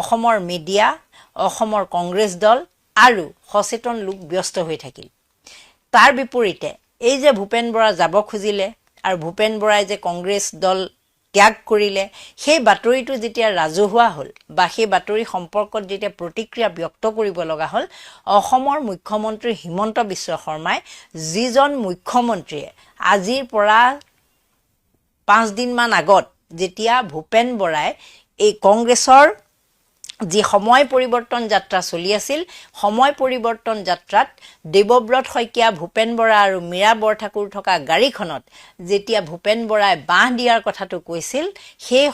[SPEAKER 6] অসমৰ মিডিয়া, অসমৰ কংগ্ৰেছ দল আৰু সচেতন লোক ব্যস্ত হৈ থাকিল। তাৰ বিপৰীতে এই যে ভূপেন বৰা যাব খুজিলে আৰু ভূপেন বৰাই যে কংগ্ৰেছ দল ত্যাগ কৰিলে, সেই বাতৰিটো যেতিয়া ৰাজহুৱা হ'ল বা সেই বাতৰি সম্পৰ্কত যেতিয়া প্ৰতিক্ৰিয়া ব্যক্ত কৰিব লগা হ'ল, অসমৰ মুখ্যমন্ত্ৰী হিমন্ত বিশ্ব শৰ্মাই, যিজন মুখ্যমন্ত্ৰীয়ে আজিৰ পৰা 5 দিনমান আগত যেতিয়া ভূপেন বৰাই এই কংগ্ৰেছৰ যি সময় পৰিৱৰ্তন যাত্ৰা চলি আছিল, সময় পৰিৱৰ্তন যাত্ৰাত দেৱব্ৰত শইকীয়া, ভূপেন বৰা আৰু মীৰা বৰঠাকুৰ থকা গাড়ীখনত যেতিয়া ভূপেন বৰাই বাঁহ দিয়াৰ কথাটো কৈছিল, সেই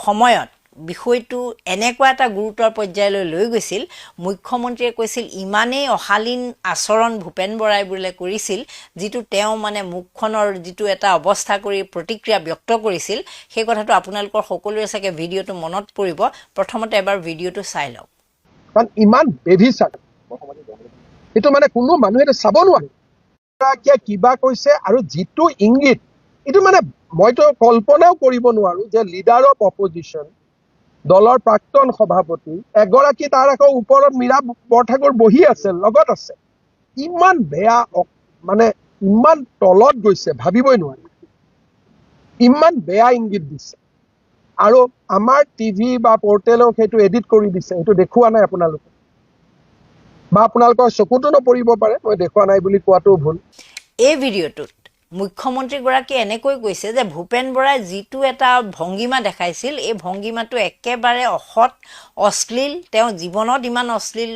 [SPEAKER 6] সময়ত বিষয়টো এনেকুৱা এটা গুৰুতৰ পৰ্যায়লৈ লৈ গৈছিল, মুখ্যমন্ত্ৰীয়ে কৈছিল ইমানেই অশালীন আচৰণ ভূপেন বৰাই বোলে কৰিছিল, যিটো তেওঁ মানে মুখখনৰ যিটো এটা অৱস্থা কৰি প্ৰতিক্ৰিয়া ব্যক্ত কৰিছিল, সেই কথাটো আপোনালোকৰ সকলোৰে চাগে ভিডিঅ'টো মনত পৰিব। প্ৰথমতে এবাৰ ভিডিঅ'টো চাই লওক।
[SPEAKER 7] কাৰণ ইমান বেভিচাৰ, এইটো মানে কোনো মানুহে এইটো চাব নোৱাৰে কিবা কৈছে। আৰু যিটো ইংগিত, এইটো মানে মইতো কল্পনাও কৰিব নোৱাৰো যে লিডাৰ অফ অপজিশ্যন, দলৰ প্ৰাক্তন সভাপতি এগৰাকী, তাৰ আকৌ ওপৰত মীৰা বৰঠাকুৰ বহি আছে, লগত আছে, ইমান বেয়া, মানে ইমান তলত গৈছে ভাবিবই নোৱাৰি, ইমান বেয়া ইংগিত দিছে। আৰু আমাৰ টিভি বা পৰ্টেলক সেইটো এডিট কৰি দিছে, সেইটো দেখুওৱা নাই আপোনালোকে, বা আপোনালোকৰ চকুতো নপৰিব পাৰে, মই দেখুওৱা নাই বুলি কোৱাটো ভুল।
[SPEAKER 6] এই ভিডিঅ'টোত মুখ্যমন্ত্ৰীগৰাকীয়ে এনেকৈ কৈছে যে ভূপেন বৰাই যিটো এটা ভংগীমা দেখাইছিল, এই ভংগীমাটো একেবাৰে অসৎ, অশ্লীল, তেওঁ জীৱনত ইমান অশ্লীল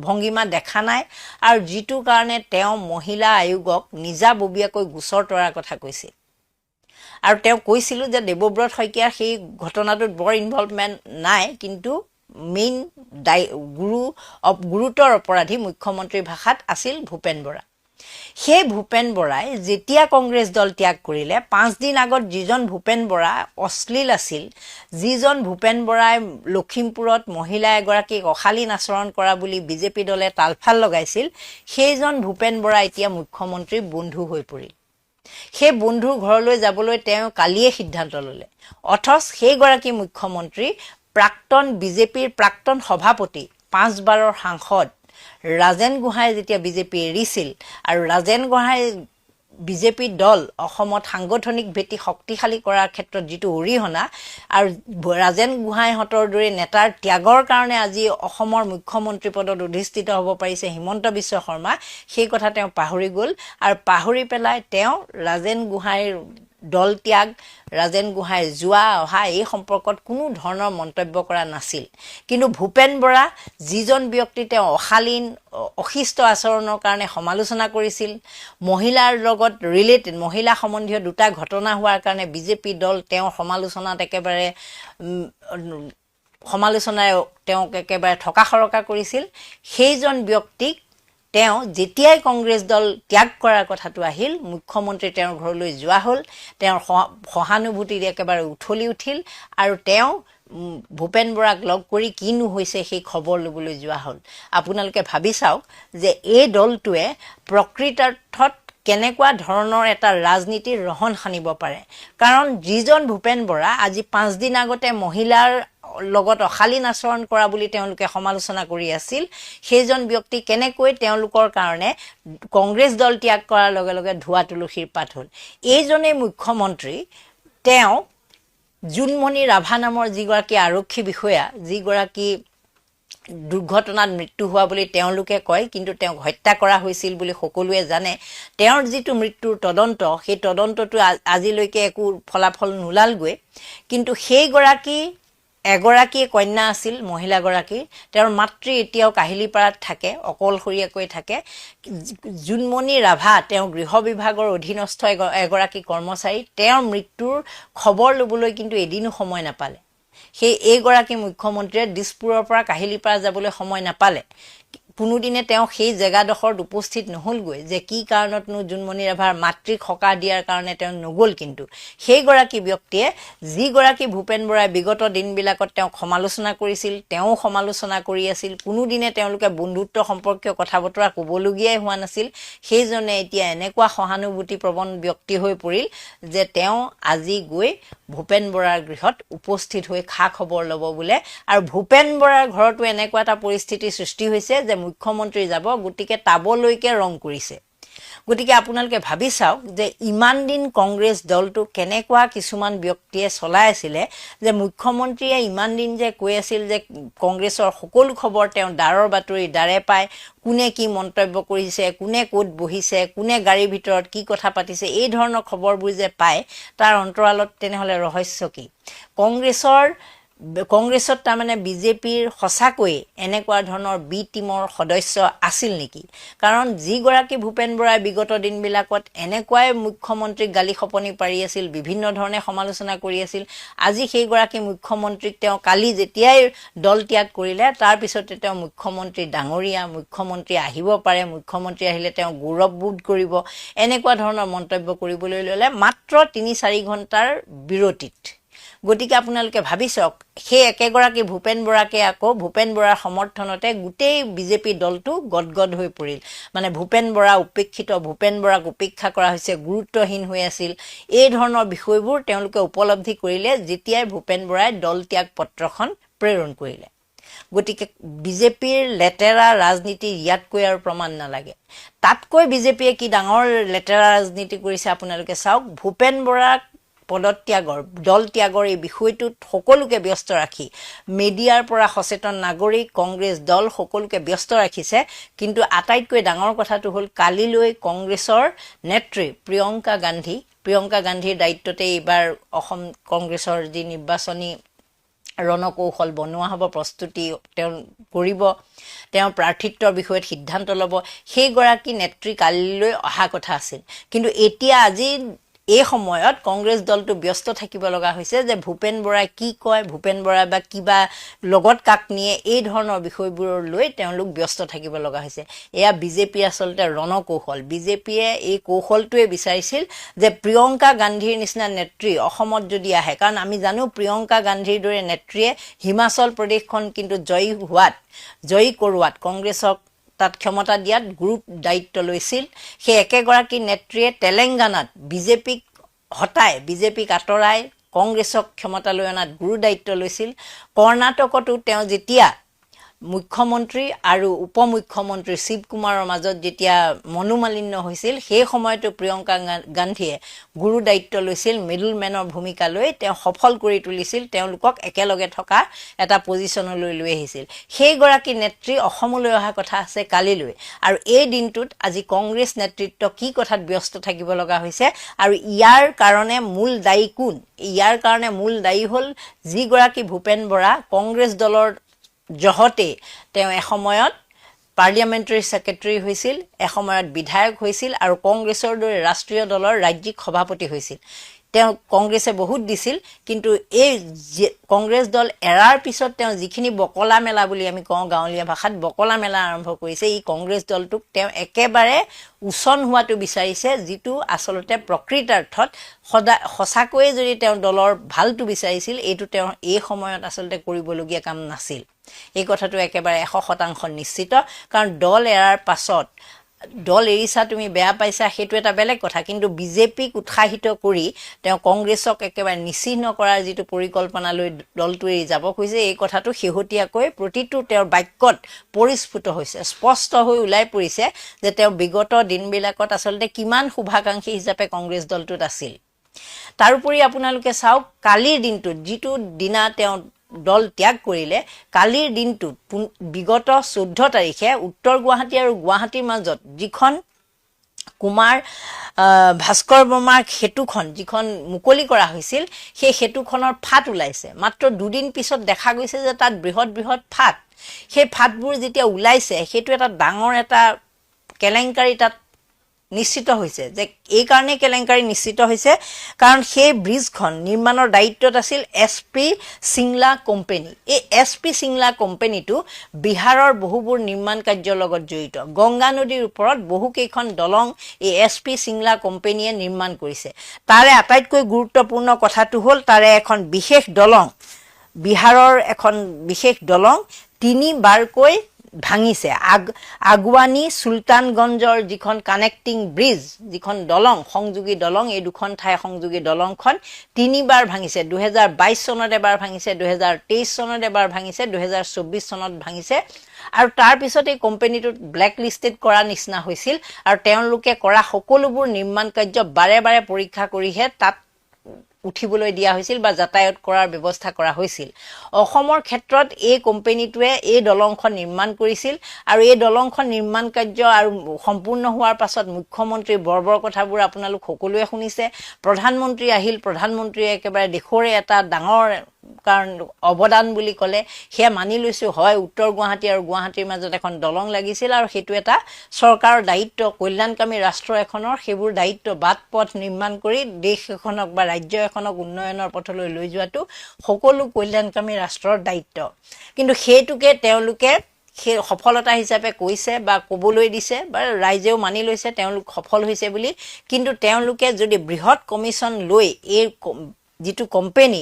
[SPEAKER 6] ভংগীমা দেখা নাই, আৰু যিটো কাৰণে তেওঁ মহিলা আয়োগক নিজাববীয়াকৈ গোচৰ তৰাৰ কথা কৈছিল। আৰু তেওঁ কৈছিলোঁ যে দেৱব্ৰত শইকীয়াৰ সেই ঘটনাটোত বৰ ইনভলভমেণ্ট নাই, কিন্তু মেইন গুৰুতৰ অপৰাধী মুখ্যমন্ত্ৰীৰ ভাষাত আছিল ভূপেন বৰা। সেই ভূপেন বৰাই যেতিয়া কংগ্ৰেছ দল ত্যাগ কৰিলে 5 দিন আগত যিজন ভূপেন বৰা অশ্লীল আছিল, যিজন ভূপেন বৰাই লখিমপুৰত মহিলা এগৰাকীক অশালীন আচৰণ কৰা বুলি বিজেপি দলে তালফাল লগাইছিল, সেইজন ভূপেন বৰা এতিয়া মুখ্যমন্ত্ৰীৰ বন্ধু হৈ পৰিল। সেই বন্ধুৰ ঘৰলৈ যাবলৈ তেওঁ কালিয়ে সিদ্ধান্ত ল'লে। অথচ সেইগৰাকী মুখ্যমন্ত্ৰী প্ৰাক্তন বিজেপিৰ প্ৰাক্তন সভাপতি 5 বাৰৰ সাংসদ ৰাজেন গোহাঁই যেতিয়া বিজেপি এৰিছিল আৰু ৰাজেন গোহাঁই বিজেপি দল অসমত সাংগঠনিক ভেটি শক্তিশালী কৰাৰ ক্ষেত্ৰত যিটো অৰিহণা আৰু ৰাজেন গোহাঁইহঁতৰ দৰে নেতাৰ ত্যাগৰ কাৰণে আজি অসমৰ মুখ্যমন্ত্ৰী পদত অধিষ্ঠিত হ'ব পাৰিছে হিমন্ত বিশ্ব শৰ্মা, সেই কথা তেওঁ পাহৰি গ'ল। আৰু পাহৰি পেলাই তেওঁ ৰাজেন গোহাঁইৰ দল ত্যাগ, ৰাজেন গোহাঁই যোৱা অহা এই সম্পৰ্কত কোনো ধৰণৰ মন্তব্য কৰা নাছিল। কিন্তু ভূপেন বৰা যিজন ব্যক্তি তেওঁ অশালীন অশিষ্ট আচৰণৰ কাৰণে সমালোচনা কৰিছিল, মহিলাৰ লগত ৰিলেটেড মহিলা সম্বন্ধীয় 2টা ঘটনা হোৱাৰ কাৰণে বিজেপি দল তেওঁৰ সমালোচনাত একেবাৰে তেওঁক একেবাৰে ঠকাসৰকা কৰিছিল। সেইজন ব্যক্তিক তেওঁ যেতিয়াই কংগ্ৰেছ দল ত্যাগ কৰাৰ কথাটো আহিল, মুখ্যমন্ত্ৰী তেওঁৰ ঘৰলৈ যোৱা হ'ল, তেওঁৰ সহানুভূতিৰে একেবাৰে উঠলি উঠিল আৰু তেওঁ ভূপেন বৰাক লগ কৰি কিনো হৈছে সেই খবৰ ল'বলৈ যোৱা হ'ল। আপোনালোকে ভাবি চাওক যে এই দলটোৱে প্ৰকৃতাৰ্থত কেনেকুৱা ধৰণৰ এটা ৰাজনীতিৰ ৰহণ সানিব পাৰে। কাৰণ যিজন ভূপেন বৰা আজি 5 দিন আগতে মহিলাৰ লগত অশালীন আচৰণ কৰা বুলি তেওঁলোকে সমালোচনা কৰি আছিল, সেইজন ব্যক্তি কেনেকৈ তেওঁলোকৰ কাৰণে কংগ্ৰেছ দল ত্যাগ কৰাৰ লগে লগে ধোৱা তুলসীৰ পাত হ'ল। এইজনেই মুখ্যমন্ত্ৰী, তেওঁ জোনমণি ৰাভা নামৰ যিগৰাকী আৰক্ষী বিষয়া, যিগৰাকী দুৰ্ঘটনাত মৃত্যু হোৱা বুলি তেওঁলোকে কয়, কিন্তু তেওঁক হত্যা কৰা হৈছিল বুলি সকলোৱে জানে। তেওঁৰ যিটো মৃত্যুৰ তদন্ত, সেই তদন্তটো আজিলৈকে একো ফলাফল নোলালগৈ। কিন্তু এগৰাকী কন্যা আছিল, মহিলাগৰাকী, তেওঁৰ মাতৃ এতিয়াও কাহিলীপাৰাত থাকে, অকলশৰীয়াকৈ থাকে। জোনমণি ৰাভা তেওঁ গৃহ বিভাগৰ অধীনস্থ এগৰাকী কৰ্মচাৰী, তেওঁৰ মৃত্যুৰ খবৰ ল'বলৈ কিন্তু এদিনো সময় নাপালে। এইগৰাকী মুখ্যমন্ত্ৰীয়ে দিছপুৰৰ পৰা কাহিলীপাৰা যাবলৈ সময় নাপালে। কোনোদিনে তেওঁ সেই জেগাডোখৰত উপস্থিত নহ'লগৈ যে কি কাৰণতনো জোনমণি ৰাভাৰ মাতৃক সকাহ দিয়াৰ কাৰণে তেওঁ নগ'ল। কিন্তু সেইগৰাকী ব্যক্তিয়ে যিগৰাকী ভূপেন বৰাই বিগত দিনবিলাকত তেওঁক সমালোচনা কৰিছিল, তেওঁ সমালোচনা কৰি আছিল, কোনোদিনে তেওঁলোকে বন্ধুত্ব সম্পৰ্কীয় কথা বতৰা ক'বলগীয়াই হোৱা নাছিল, সেইজনে এতিয়া এনেকুৱা সহানুভূতিপ্ৰৱণ ব্যক্তি হৈ পৰিল যে তেওঁ আজি গৈ ভূপেন বৰাৰ গৃহত উপস্থিত হৈ খা খবৰ ল'ব বোলে। আৰু ভূপেন বৰাৰ ঘৰতো এনেকুৱা এটা পৰিস্থিতিৰ সৃষ্টি হৈছে যে মুখ্যমন্ত্ৰী যাব, গতিকে টাবলৈকে ৰং কৰিছে। গতিকে আপোনালোকে ভাবি চাওক যে ইমান দিন কংগ্ৰেছ দলটো কেনেকুৱা কিছুমান ব্যক্তিয়ে চলাই আছিলে, যে মুখ্যমন্ত্ৰীয়ে ইমান দিন যে কৈ আছিল যে কংগ্ৰেছৰ সকলো খবৰ তেওঁ দাৰৰ বাতৰি দাৰে পায়, কোনে কি মন্তব্য কৰিছে, কোনে ক'ত বহিছে, কোনে গাড়ীৰ ভিতৰত কি কথা পাতিছে, এই ধৰণৰ খবৰবোৰ যে পায়, তাৰ অন্তৰালত তেনেহ'লে ৰহস্য কি? কংগ্ৰেছত তাৰমানে বিজেপিৰ সঁচাকৈয়ে এনেকুৱা ধৰণৰ বি টিমৰ সদস্য আছিল নেকি? কাৰণ যিগৰাকী ভূপেন বৰাই বিগত দিনবিলাকত এনেকুৱাই মুখ্যমন্ত্ৰীক গালি খপনি পাৰি আছিল, বিভিন্ন ধৰণে সমালোচনা কৰি আছিল, আজি সেইগৰাকী মুখ্যমন্ত্ৰীক তেওঁ কালি যেতিয়াই দল ত্যাগ কৰিলে, তাৰপিছতে তেওঁ মুখ্যমন্ত্ৰী ডাঙৰীয়া, মুখ্যমন্ত্ৰী আহিব পাৰে, মুখ্যমন্ত্ৰী আহিলে তেওঁ গৌৰৱবোধ কৰিব, এনেকুৱা ধৰণৰ মন্তব্য কৰিবলৈ ল'লে মাত্ৰ 3-4 ঘণ্টাৰ বিৰতিত। গতিকে আপোনালোকে ভাবি চাওক, সেই একেগৰাকী ভূপেন বৰাকে আকৌ ভূপেন বৰাৰ সমৰ্থনতে গোটেই বিজেপি দলটো গদগদ হৈ পৰিল। মানে ভূপেন বৰা উপেক্ষিত, ভূপেন বৰাক উপেক্ষা কৰা হৈছে, গুৰুত্বহীন হৈ আছিল, এই ধৰণৰ বিষয়বোৰ তেওঁলোকে উপলব্ধি কৰিলে যেতিয়াই ভূপেন বৰাই দল ত্যাগ পত্ৰখন প্ৰেৰণ কৰিলে। গতিকে বিজেপিৰ লেতেৰা ৰাজনীতি ইয়াতকৈ আৰু প্ৰমাণ নালাগে। তাতকৈ বিজেপিয়ে কি ডাঙৰ লেতেৰা ৰাজনীতি কৰিছে আপোনালোকে চাওক। ভূপেন বৰাক পদত্যাগৰ, দল ত্যাগৰ এই বিষয়টোত সকলোকে ব্যস্ত ৰাখি, মিডিয়াৰ পৰা সচেতন নাগৰিক, কংগ্ৰেছ দল সকলোকে ব্যস্ত ৰাখিছে। কিন্তু আটাইতকৈ ডাঙৰ কথাটো হ'ল কালিলৈ কংগ্ৰেছৰ নেত্ৰী প্ৰিয়ংকা গান্ধীৰ দায়িত্বতে এইবাৰ অসম কংগ্ৰেছৰ যি নিৰ্বাচনী ৰণকৌশল বনোৱা হ'ব, প্ৰস্তুতি তেওঁ কৰিব, তেওঁ প্ৰাৰ্থিত্বৰ বিষয়ত সিদ্ধান্ত ল'ব, সেইগৰাকী নেত্ৰী কালিলৈ অহা কথা আছিল। কিন্তু এতিয়া আজি এই সময়ত কংগ্ৰেছ দলটো ব্যস্ত থাকিব লগা হৈছে যে ভূপেন বৰাই কি কয়, ভূপেন বৰাই বা কিবা লগত কাক নিয়ে, এই ধৰণৰ বিষয়বোৰৰ লৈ তেওঁলোক ব্যস্ত থাকিব লগা হৈছে। এয়া বিজেপিৰ আচলতে ৰণকৌশল। বিজেপিয়ে এই কৌশলটোৱে বিচাৰিছিল যে প্ৰিয়ংকা গান্ধীৰ নিচিনা নেত্ৰী অসমত যদি আহে, কাৰণ আমি জানো প্ৰিয়ংকা গান্ধীৰ দৰে নেত্ৰীয়ে হিমাচল প্ৰদেশখন কিন্তু জয়ী কৰোৱাত কংগ্ৰেছক তাত ক্ষমতা দিয়াত গুৰু দায়িত্ব লৈছিল। সেই একেগৰাকী নেত্ৰীয়ে তেলেংগানাত বিজেপিক হটাই, বিজেপিক আঁতৰাই কংগ্ৰেছক ক্ষমতালৈ অনাত গুৰু দায়িত্ব লৈছিল। কৰ্ণাটকতো তেওঁ যেতিয়া মুখ্যমন্ত্ৰী আৰু উপ মুখ্যমন্ত্ৰী শিৱ কুমাৰৰ মাজত যেতিয়া মনোমালিন্য হৈছিল, সেই সময়তো প্ৰিয়ংকা গান্ধীয়ে গুৰু দায়িত্ব লৈছিল, মিডল মেনৰ ভূমিকা লৈ তেওঁ সফল কৰি তুলিছিল, তেওঁলোকক একেলগে থকা এটা পজিশ্যনলৈ লৈ আহিছিল। সেইগৰাকী নেত্ৰী অসমলৈ অহা কথা আছে কালিলৈ, আৰু এই দিনটোত আজি কংগ্ৰেছ নেতৃত্ব কি কথাত ব্যস্ত থাকিব লগা হৈছে, আৰু ইয়াৰ কাৰণে মূল দায়ী কোন? ইয়াৰ কাৰণে মূল দায়ী হ'ল যিগৰাকী ভূপেন বৰা কংগ্ৰেছ দলৰ জহতে তেওঁ এসময়ত পাৰ্লিয়ামেণ্টাৰী ছেক্ৰেটাৰী হৈছিল, এসময়ত বিধায়ক হৈছিল আৰু কংগ্ৰেছৰ দৰে ৰাষ্ট্ৰীয় দলৰ ৰাজ্যিক সভাপতি হৈছিল। তেওঁ কংগ্ৰেছে বহুত দিছিল, কিন্তু এই কংগ্ৰেছ দল এৰাৰ পিছত তেওঁ যিখিনি বকলা মেলা বুলি আমি কওঁ গাঁৱলীয়া ভাষাত, বকলা মেলা আৰম্ভ কৰিছে। এই কংগ্ৰেছ দলটোক তেওঁ একেবাৰে উচন হোৱাটো বিচাৰিছে, যিটো আচলতে প্ৰকৃতাৰ্থত সঁচাকৈয়ে যদি তেওঁ দলৰ ভালটো বিচাৰিছিল, এইটো তেওঁ এই সময়ত আচলতে কৰিবলগীয়া কাম নাছিল। এই কথাটো একেবাৰে 100% নিশ্চিত, কাৰণ দল এৰাৰ পাছত দল এৰিছা, তুমি বেয়া পাইছা, সেইটো এটা বেলেগ কথা, কিন্তু বিজেপিক উৎসাহিত কৰি তেওঁ কংগ্ৰেছক একেবাৰে নিচিহ্ন কৰাৰ যিটো পৰিকল্পনা লৈ দলটো এৰি যাব খুজিছে, এই কথাটো শেহতীয়াকৈ প্ৰতিটো তেওঁৰ বাক্যত পৰিস্ফুট হৈছে, স্পষ্ট হৈ ওলাই পৰিছে যে তেওঁ বিগত দিনবিলাকত আচলতে কিমান শুভাকাংক্ষী হিচাপে কংগ্ৰেছ দলটোত আছিল। তাৰোপৰি আপোনালোকে চাওক, কালিৰ দিনটোত যিটো দিনা তেওঁ দল ত্যাগ কৰিলে, কালিৰ দিনটোত বিগত 14 তাৰিখে উত্তৰ গুৱাহাটী আৰু গুৱাহাটীৰ মাজত যিখন কুমাৰ ভাস্কৰ বৰ্মাৰ সেতুখন যিখন মুকলি কৰা হৈছিল, সেই সেতুখনৰ ফাট ওলাইছে। মাত্ৰ দুদিন পিছত দেখা গৈছে যে তাত বৃহৎ বৃহৎ ফাট। সেই ফাটবোৰ যেতিয়া ওলাইছে, সেইটো এটা ডাঙৰ এটা কেলেংকাৰী তাত নিশ্চিত হৈছে। যে এই কাৰণে কেলেংকাৰী নিশ্চিত হৈছে কাৰণ সেই ব্ৰিজখন নিৰ্মাণৰ দায়িত্বত আছিল SP সিংলা কোম্পানী। এই SP সিংলা কোম্পানীটো বিহাৰৰ বহুবোৰ নিৰ্মাণ কাৰ্যৰ লগত জড়িত। গংগা নদীৰ ওপৰত বহুকেইখন দলং এই SP সিংলা কোম্পানীয়ে নিৰ্মাণ কৰিছে। তাৰে আটাইতকৈ গুৰুত্বপূৰ্ণ কথাটো হ'ল তাৰে এখন বিশেষ দলং, বিহাৰৰ এখন বিশেষ দলং 3 বাৰকৈ ভাঙিছে। আগুৱানী সুলতানগঞ্জৰ যিখন কানেক্টিং ব্ৰিজ, যিখন দলং সংযোগী দলং, এই দুখন ঠাই সংযোগী দলংখন 3 বাৰ ভাঙিছে। 2022 চনত এবাৰ ভাঙিছে, 2023 চনত এবাৰ ভাঙিছে, 2024 চনত ভাঙিছে। আৰু তাৰ পিছত এই কোম্পানীটোত ব্লেক লিষ্টেড কৰা নিচিনা হৈছিল, আৰু তেওঁলোকে কৰা সকলোবোৰ নিৰ্মাণ কাৰ্য বাৰে বাৰে পৰীক্ষা কৰিহে তাত উঠিবলৈ দিয়া হৈছিল বা যাতায়াত কৰাৰ ব্যৱস্থা কৰা হৈছিল। অসমৰ ক্ষেত্ৰত এই কোম্পানীটোৱে এই দলংখন নিৰ্মাণ কৰিছিল, আৰু এই দলংখন নিৰ্মাণ কাৰ্য আৰু সম্পূৰ্ণ হোৱাৰ পাছত মুখ্যমন্ত্ৰী বৰবৰ কথাবোৰ আপোনালোক সকলোৱে শুনিছে। প্ৰধানমন্ত্ৰী আহিল, প্ৰধানমন্ত্ৰীয়ে একেবাৰে দেশৰে এটা ডাঙৰ কাৰণ অৱদান বুলি ক'লে সেয়া মানি লৈছোঁ। হয়, উত্তৰ গুৱাহাটী আৰু গুৱাহাটীৰ মাজত এখন দলং লাগিছিল, আৰু সেইটো এটা চৰকাৰৰ দায়িত্ব, কল্যাণকামী ৰাষ্ট্ৰ এখনৰ সেইবোৰ দায়িত্ব, বাট পথ নিৰ্মাণ কৰি দেশ এখনক বা ৰাজ্য এখনক উন্নয়নৰ পথলৈ লৈ যোৱাটো সকলো কল্যাণকামী ৰাষ্ট্ৰৰ দায়িত্ব। কিন্তু সেইটোকে তেওঁলোকে সেই সফলতা হিচাপে কৈছে বা ক'বলৈ দিছে, বা ৰাইজেও মানি লৈছে তেওঁলোক সফল হৈছে বুলি। কিন্তু তেওঁলোকে যদি বৃহৎ কমিশ্যন লৈ এই যিটো কোম্পানী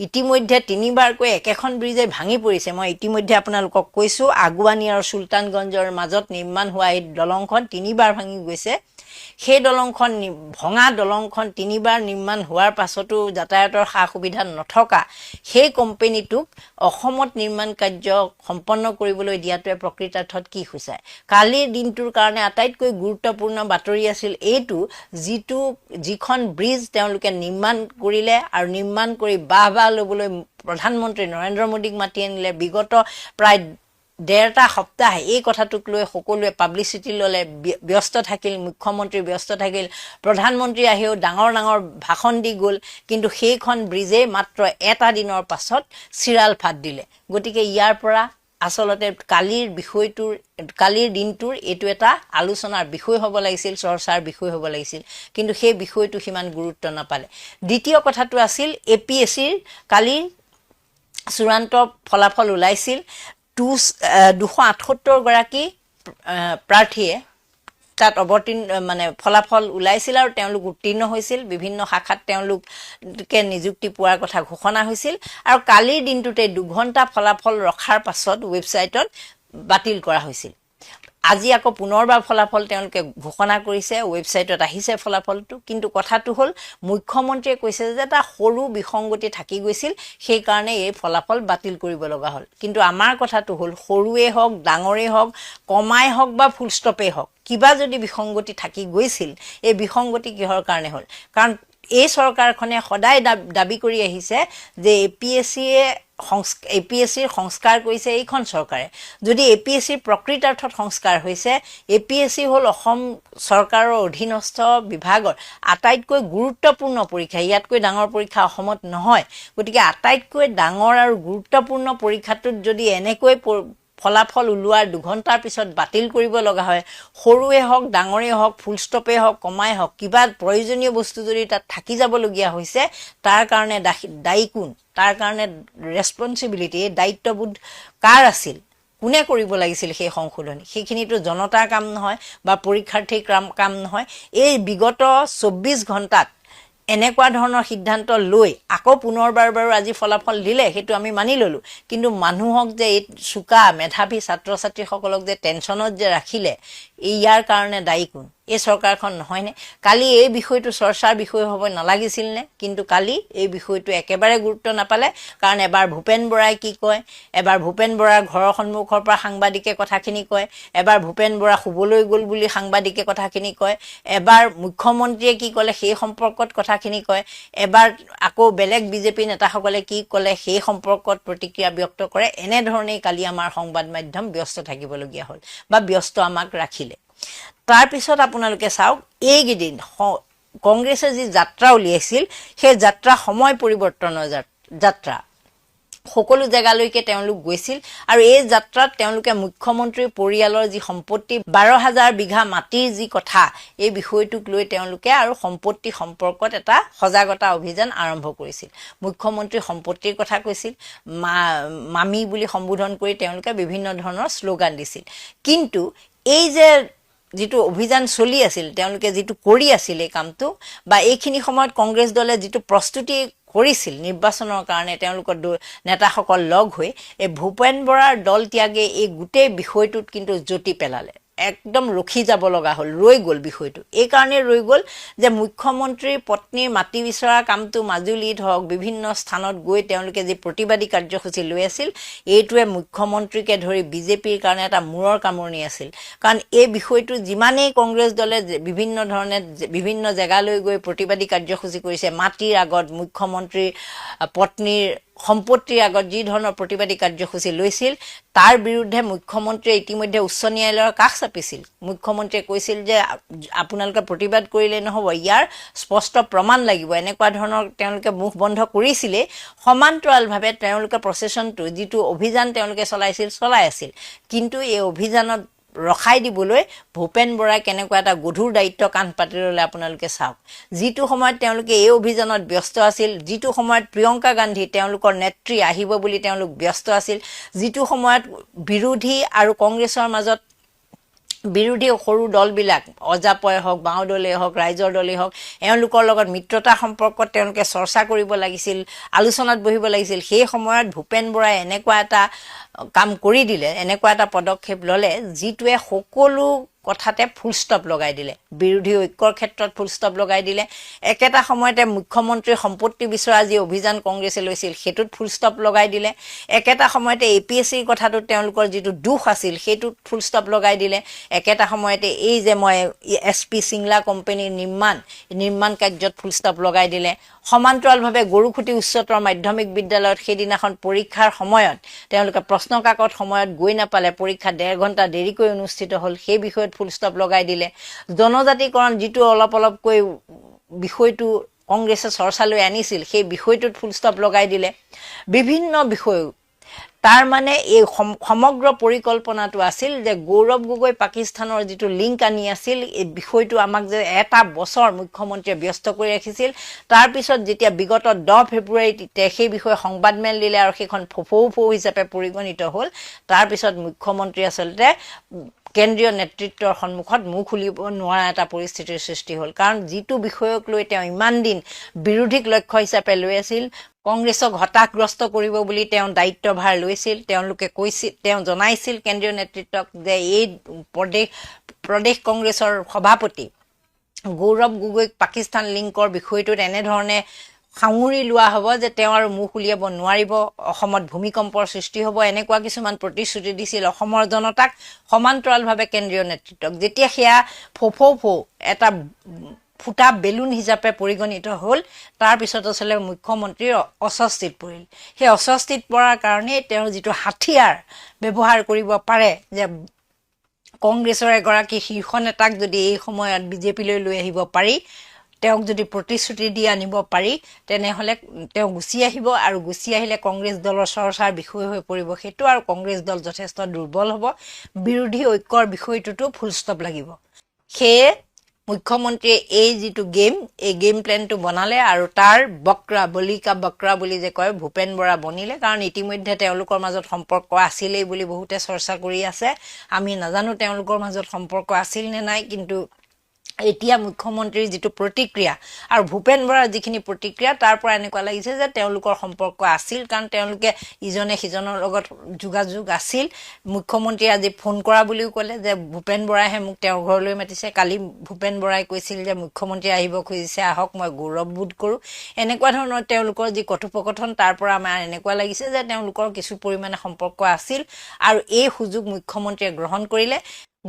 [SPEAKER 6] ইতিমধ্যে 3 বাৰকৈ একেখন ব্ৰিজে ভাঙি পৰিছে, মই ইতিমধ্যে আপোনালোকক কৈছোঁ, আগুৱানী আৰু সুলতানগঞ্জৰ মাজত নিৰ্মাণ হোৱা এই দলংখন 3 বাৰ ভাঙি গৈছে। সেই দলংখন ভঙা দলংখন 3 বাৰ নিৰ্মাণ হোৱাৰ পাছতো যাতায়াতৰ সা সুবিধা নথকা সেই কোম্পানীটোক অসমত নিৰ্মাণ কাৰ্য সম্পন্ন কৰিবলৈ দিয়াটোৱে প্ৰকৃতাৰ্থত কি সূচায়? কালিৰ দিনটোৰ কাৰণে আটাইতকৈ গুৰুত্বপূৰ্ণ বাতৰি আছিল এইটো, যিখন ব্ৰিজ তেওঁলোকে নিৰ্মাণ কৰিলে আৰু নিৰ্মাণ কৰি বাহ ল'বলৈ প্ৰধানমন্ত্ৰী নৰেন্দ্ৰ মোদীক মাতি আনিলে। বিগত প্ৰায় 1.5 সপ্তাহ এই কথাটোক লৈ সকলোৱে পাব্লিচিটি ল'লে, ব্যস্ত থাকিল, মুখ্যমন্ত্ৰী ব্যস্ত থাকিল, প্ৰধানমন্ত্ৰী আহিও ডাঙৰ ডাঙৰ ভাষণ দি গ'ল, কিন্তু সেইখন ব্ৰিজে মাত্ৰ এটা দিনৰ পাছত চিৰাল ফাট দিলে। গতিকে ইয়াৰ পৰা আচলতে কালিৰ দিনটোৰ এইটো এটা আলোচনাৰ বিষয় হ'ব লাগিছিল, চৰ্চাৰ বিষয় হ'ব লাগিছিল, কিন্তু সেই বিষয়টো সিমান গুৰুত্ব নাপালে। দ্বিতীয় কথাটো আছিল APSCৰ কালি চূড়ান্ত ফলাফল ওলাইছিল। 278 গৰাকী প্ৰাৰ্থীয়ে তাত ফলাফল ওলাইছিল আৰু তেওঁলোক উত্তীৰ্ণ হৈছিল। বিভিন্ন শাখাত তেওঁলোকে নিযুক্তি পোৱাৰ কথা ঘোষণা হৈছিল আৰু কালিৰ দিনটোতে 2 ঘণ্টা ফলাফল ৰখাৰ পাছত ৱেবছাইটত বাতিল কৰা হৈছিল। আজি আকৌ পুনৰবাৰ ফলাফল তেওঁলোকে ঘোষণা কৰিছে, ৱেবছাইটত আহিছে ফলাফলটো। কিন্তু কথাটো হ'ল মুখ্যমন্ত্ৰীয়ে কৈছে যে এটা সৰু বিসংগতি থাকি গৈছিল, সেইকাৰণে এই ফলাফল বাতিল কৰিব লগা হ'ল। কিন্তু আমাৰ কথাটো হ'ল সৰুৱে হওক, ডাঙৰেই হওক, কমাই হওক বা ফুল ষ্টপেই হওক, কিবা যদি বিসংগতি থাকি গৈছিল, এই বিসংগতি কিহৰ কাৰণে হ'ল? কাৰণ এই চৰকাৰখনে সদায় দাবী কৰি আহিছে যে APSCৰ সংস্কাৰ কৰিছে এইখন চৰকাৰে। যদি APSCৰ প্ৰকৃতাৰ্থত সংস্কাৰ হৈছে, APSC হ'ল অসম চৰকাৰৰ অধীনস্থ বিভাগৰ আটাইতকৈ গুৰুত্বপূৰ্ণ পৰীক্ষা। ইয়াতকৈ ডাঙৰ পৰীক্ষা অসমত নহয়। গতিকে আটাইতকৈ ডাঙৰ আৰু গুৰুত্বপূৰ্ণ পৰীক্ষাটোত যদি এনেকৈ ফলাফল ওলোৱাৰ 2 ঘণ্টাৰ পিছত বাতিল কৰিব লগা হয়, সৰুৱে হওক, ডাঙৰেই হওক, ফুল ষ্টপেই হওক, কমাই হওক, কিবা প্ৰয়োজনীয় বস্তু যদি তাত থাকি যাবলগীয়া হৈছে, তাৰ কাৰণে দায়ী কোন? তাৰ কাৰণে ৰেছপনচিবিলিটি, দায়িত্ববোধ কাৰ আছিল? কোনে কৰিব লাগিছিল সেই সংশোধনী? সেইখিনিতো জনতাৰ কাম নহয় বা পৰীক্ষাৰ্থীৰ কাম নহয়। এই বিগত 24 ঘণ্টাত এনেকুৱা ধৰণৰ সিদ্ধান্ত লৈ আকৌ পুনৰবাৰ বাৰু আজি ফলাফল দিলে, সেইটো আমি মানি ল'লোঁ। কিন্তু মানুহক যে এই চোকা মেধাৱী ছাত্ৰ ছাত্ৰীসকলক যে টেনশ্যনত যে ৰাখিলে, ইয়াৰ কাৰণে দায়ী কোন? এই চৰকাৰখন নহয়নে? কালি এই বিষয়টো চৰ্চাৰ বিষয় হ'ব নালাগিছিল নে? কিন্তু কালি এই বিষয়টো একেবাৰে গুৰুত্ব নাপালে। কাৰণ এবাৰ ভূপেন বৰাই কি কয়, এবাৰ ভূপেন বৰাৰ ঘৰৰ সন্মুখৰ পৰা সাংবাদিকে কথাখিনি কয়, এবাৰ ভূপেন বৰা শুবলৈ গ'ল বুলি সাংবাদিকে কথাখিনি কয়, এবাৰ মুখ্যমন্ত্ৰীয়ে কি ক'লে সেই সম্পৰ্কত কথাখিনি কয়, এবাৰ আকৌ বেলেগ বিজেপি নেতাসকলে কি ক'লে সেই সম্পৰ্কত প্ৰতিক্ৰিয়া ব্যক্ত কৰে। এনেধৰণেই কালি আমাৰ সংবাদ মাধ্যম ব্যস্ত থাকিবলগীয়া হ'ল বা ব্যস্ত আমাক ৰাখিলে। তাৰপিছত আপোনালোকে চাওক, এইকেইদিন কংগ্ৰেছে যি যাত্ৰা উলিয়াইছিল, সেই যাত্ৰা সময় পৰিৱৰ্তনৰ যাত্ৰা। সকলো জেগালৈকে তেওঁলোক গৈছিল আৰু এই যাত্ৰাত তেওঁলোকে মুখ্যমন্ত্ৰীৰ পৰিয়ালৰ যি সম্পত্তি 12,000 বিঘা মাটিৰ যি কথা, এই বিষয়টোক লৈ তেওঁলোকে আৰু সম্পত্তি সম্পৰ্কত এটা সজাগতা অভিযান আৰম্ভ কৰিছিল। মুখ্যমন্ত্ৰীৰ সম্পত্তিৰ কথা কৈছিল, মামী বুলি সম্বোধন কৰি তেওঁলোকে বিভিন্ন ধৰণৰ শ্লোগান দিছিল। কিন্তু এই যে যিটো অভিযান চলি আছিল, তেওঁলোকে যিটো কৰি আছিল এই কামটো, বা এইখিনি সময়ত কংগ্ৰেছ দলে যিটো প্ৰস্তুতি কৰিছিল নিৰ্বাচনৰ কাৰণে, তেওঁলোকৰ নেতাসকল লগ হৈ এই ভূপেন বৰাৰ দল ত্যাগে এই গোটেই বিষয়টোত কিন্তু জ্যোতি পেলালে। একদম ৰখি যাব লগা হ'ল, ৰৈ গ'ল বিষয়টো। এইকাৰণে ৰৈ গ'ল যে মুখ্যমন্ত্ৰীৰ পত্নীৰ মাটি বিচৰা কামটো মাজুলীত হওক, বিভিন্ন স্থানত গৈ তেওঁলোকে যি প্ৰতিবাদী কাৰ্যসূচী লৈ আছিল, এইটোৱে মুখ্যমন্ত্ৰীকে ধৰি বিজেপিৰ কাৰণে এটা মূৰৰ কামৰণি আছিল। কাৰণ এই বিষয়টো যিমানেই কংগ্ৰেছ দলে বিভিন্ন ধৰণে বিভিন্ন জেগালৈ গৈ প্ৰতিবাদী কাৰ্যসূচী কৰিছে, মাটিৰ আগত মুখ্যমন্ত্ৰীৰ পত্নীৰ সম্পত্তিৰ আগত যি ধৰণৰ প্ৰতিবাদী কাৰ্যসূচী লৈছিল, তাৰ বিৰুদ্ধে মুখ্যমন্ত্ৰীয়ে ইতিমধ্যে উচ্চ ন্যায়ালয়ৰ কাষ চাপিছিল। মুখ্যমন্ত্ৰীয়ে কৈছিল যে আপোনালোকে প্ৰতিবাদ কৰিলে নহ'ব, ইয়াৰ স্পষ্ট প্ৰমাণ লাগিব। এনেকুৱা ধৰণৰ তেওঁলোকে মুখ বন্ধ কৰিছিলে। সমান্তৰালভাৱে তেওঁলোকে প্ৰচেছনটো, যিটো অভিযান তেওঁলোকে চলাই আছিল। কিন্তু এই অভিযানত ৰখাই দিবলৈ ভূপেন বৰাই কেনেকুৱা এটা গধুৰ দায়িত্ব কান্ধ পাতি ল'লে আপোনালোকে চাওক। যিটো সময়ত তেওঁলোকে এই অভিযানত ব্যস্ত আছিল, যিটো সময়ত প্ৰিয়ংকা গান্ধী তেওঁলোকৰ নেত্ৰী আহিব বুলি তেওঁলোক ব্যস্ত আছিল, যিটো সময়ত বিৰোধী আৰু কংগ্ৰেছৰ মাজত বিৰোধী সৰু দলবিলাক, অজাপই হওক, বাওঁ দলেই হওক, ৰাইজৰ দলেই হওক, এওঁলোকৰ লগত মিত্ৰতা সম্পৰ্কত তেওঁলোকে চৰ্চা কৰিব লাগিছিল, আলোচনাত বহিব লাগিছিল, সেই সময়ত ভূপেন বৰাই এনেকুৱা এটা কাম কৰি দিলে, এনেকুৱা এটা পদক্ষেপ ল'লে, যিটোৱে সকলো কথাতে ফুল ষ্টপ লগাই দিলে। বিৰোধী ঐক্যৰ ক্ষেত্ৰত ফুল ষ্টপ লগাই দিলে। একেটা সময়তে মুখ্যমন্ত্ৰীৰ সম্পত্তি বিচৰা যি অভিযান কংগ্ৰেছে লৈছিল, সেইটোত ফুল ষ্টপ লগাই দিলে। একেটা সময়তে APSCৰ কথাটোত তেওঁলোকৰ যিটো দুখ আছিল, সেইটোত ফুল ষ্টপ লগাই দিলে। একেটা সময়তে এই যে মই SP চিংলা কোম্পানীৰ নিৰ্মাণ কাৰ্যত ফুল ষ্টপ লগাই দিলে। সমান্তৰালভাৱে গৰুখুটি উচ্চতৰ মাধ্যমিক বিদ্যালয়ত সেইদিনাখন পৰীক্ষাৰ সময়ত তেওঁলোকে প্ৰশ্ন কাকত সময়ত গৈ নাপালে, পৰীক্ষা 1.5 ঘণ্টা দেৰিকৈ অনুষ্ঠিত হ'ল, সেই বিষয়ত ফুল ষ্টপ লগাই দিলে। জনজাতিকৰণ যিটো অলপকৈ বিষয়টো কংগ্ৰেছে চৰ্চালৈ আনিছিল, সেই বিষয়টোত ফুল ষ্টপ লগাই দিলে। বিভিন্ন বিষয় তাৰ মানে এই সমগ্ৰ পৰিকল্পনাটো আছিল যে গৌৰৱ গগৈ পাকিস্তানৰ যিটো লিংক আনি আছিল এই বিষয়টো আমাক যে এটা বছৰ মুখ্যমন্ত্ৰীয়ে ব্যস্ত কৰি ৰাখিছিল তাৰপিছত যেতিয়া বিগত 10 ফেব্ৰুৱাৰীত সেই বিষয়ে সংবাদমেল দিলে আৰু সেইখন ফৌ হিচাপে পৰিগণিত হ'ল তাৰপিছত মুখ্যমন্ত্ৰী আচলতে কেন্দ্ৰীয় নেতৃত্বৰ সন্মুখত মুখ খুলিব নোৱাৰা এটা পৰিস্থিতিৰ সৃষ্টি হ'ল কাৰণ যিটো বিষয়ক লৈ তেওঁ ইমান দিন বিৰোধীক লক্ষ্য হিচাপে লৈ আছিল কংগ্ৰেছক হতাশগ্ৰস্ত কৰিব বুলি তেওঁ দায়িত্বভাৰ লৈছিল তেওঁলোকে কৈছিল তেওঁ জনাইছিল কেন্দ্ৰীয় নেতৃত্বক যে এই প্ৰদেশ কংগ্ৰেছৰ সভাপতি গৌৰৱ গগৈক পাকিস্তান লিংকৰ বিষয়টোত এনেধৰণে সাঙুৰি লোৱা হ'ব যে তেওঁ আৰু মুখ উলিয়াব নোৱাৰিব অসমত ভূমিকম্পৰ সৃষ্টি হ'ব এনেকুৱা কিছুমান প্ৰতিশ্ৰুতি দিছিল অসমৰ জনতাক সমান্তৰালভাৱে কেন্দ্ৰীয় নেতৃত্বক যেতিয়া সেয়া ফৌ এটা ফুটা বেলুন হিচাপে পৰিগণিত হ'ল তাৰপিছত আচলতে মুখ্যমন্ত্ৰীৰ অস্বস্তিত পৰিল সেই অস্বস্তিত পৰাৰ কাৰণে তেওঁ যিটো হাথিয়াৰ ব্যৱহাৰ কৰিব পাৰে যে কংগ্ৰেছৰ এগৰাকী শীৰ্ষ নেতাক যদি এই সময়ত বিজেপিলৈ লৈ আহিব পাৰি তেওঁক যদি প্ৰতিশ্ৰুতি দি আনিব পাৰি তেনেহ'লে তেওঁ গুচি আহিব আৰু গুচি আহিলে কংগ্ৰেছ দলৰ চৰ্চাৰ বিষয় হৈ পৰিব সেইটো আৰু কংগ্ৰেছ দল যথেষ্ট দুৰ্বল হ'ব বিৰোধী ঐক্যৰ বিষয়টোতো ফুল ষ্টপ লাগিব সেয়ে মুখ্যমন্ত্ৰীয়ে এই যিটো এই গেম প্লেনটো বনালে আৰু তাৰ বলিকা বক্ৰা বুলি যে কয় ভূপেন বৰা বনিলে কাৰণ ইতিমধ্যে তেওঁলোকৰ মাজত সম্পৰ্ক আছিলেই বুলি বহুতে চৰ্চা কৰি আছে আমি নাজানো তেওঁলোকৰ মাজত সম্পৰ্ক আছিল নে নাই কিন্তু এতিয়া মুখ্যমন্ত্ৰীৰ যিটো প্ৰতিক্ৰিয়া আৰু ভূপেন বৰাৰ যিখিনি প্ৰতিক্ৰিয়া তাৰ পৰা এনেকুৱা লাগিছে যে তেওঁলোকৰ সম্পৰ্ক আছিল কাৰণ তেওঁলোকে ইজনে সিজনৰ লগত যোগাযোগ আছিল মুখ্যমন্ত্ৰী আজি ফোন কৰা বুলিও ক'লে যে ভূপেন বৰাইহে মোক তেওঁৰ ঘৰলৈ মাতিছে কালি ভূপেন বৰাই কৈছিল যে মুখ্যমন্ত্ৰী আহিব খুজিছে আহক মই গৌৰৱবোধ কৰোঁ এনেকুৱা ধৰণৰ তেওঁলোকৰ যি কথোপকথন তাৰ পৰা আমাৰ এনেকুৱা লাগিছে যে তেওঁলোকৰ কিছু পৰিমাণে সম্পৰ্ক আছিল আৰু এই সুযোগ মুখ্যমন্ত্ৰীয়ে গ্ৰহণ কৰিলে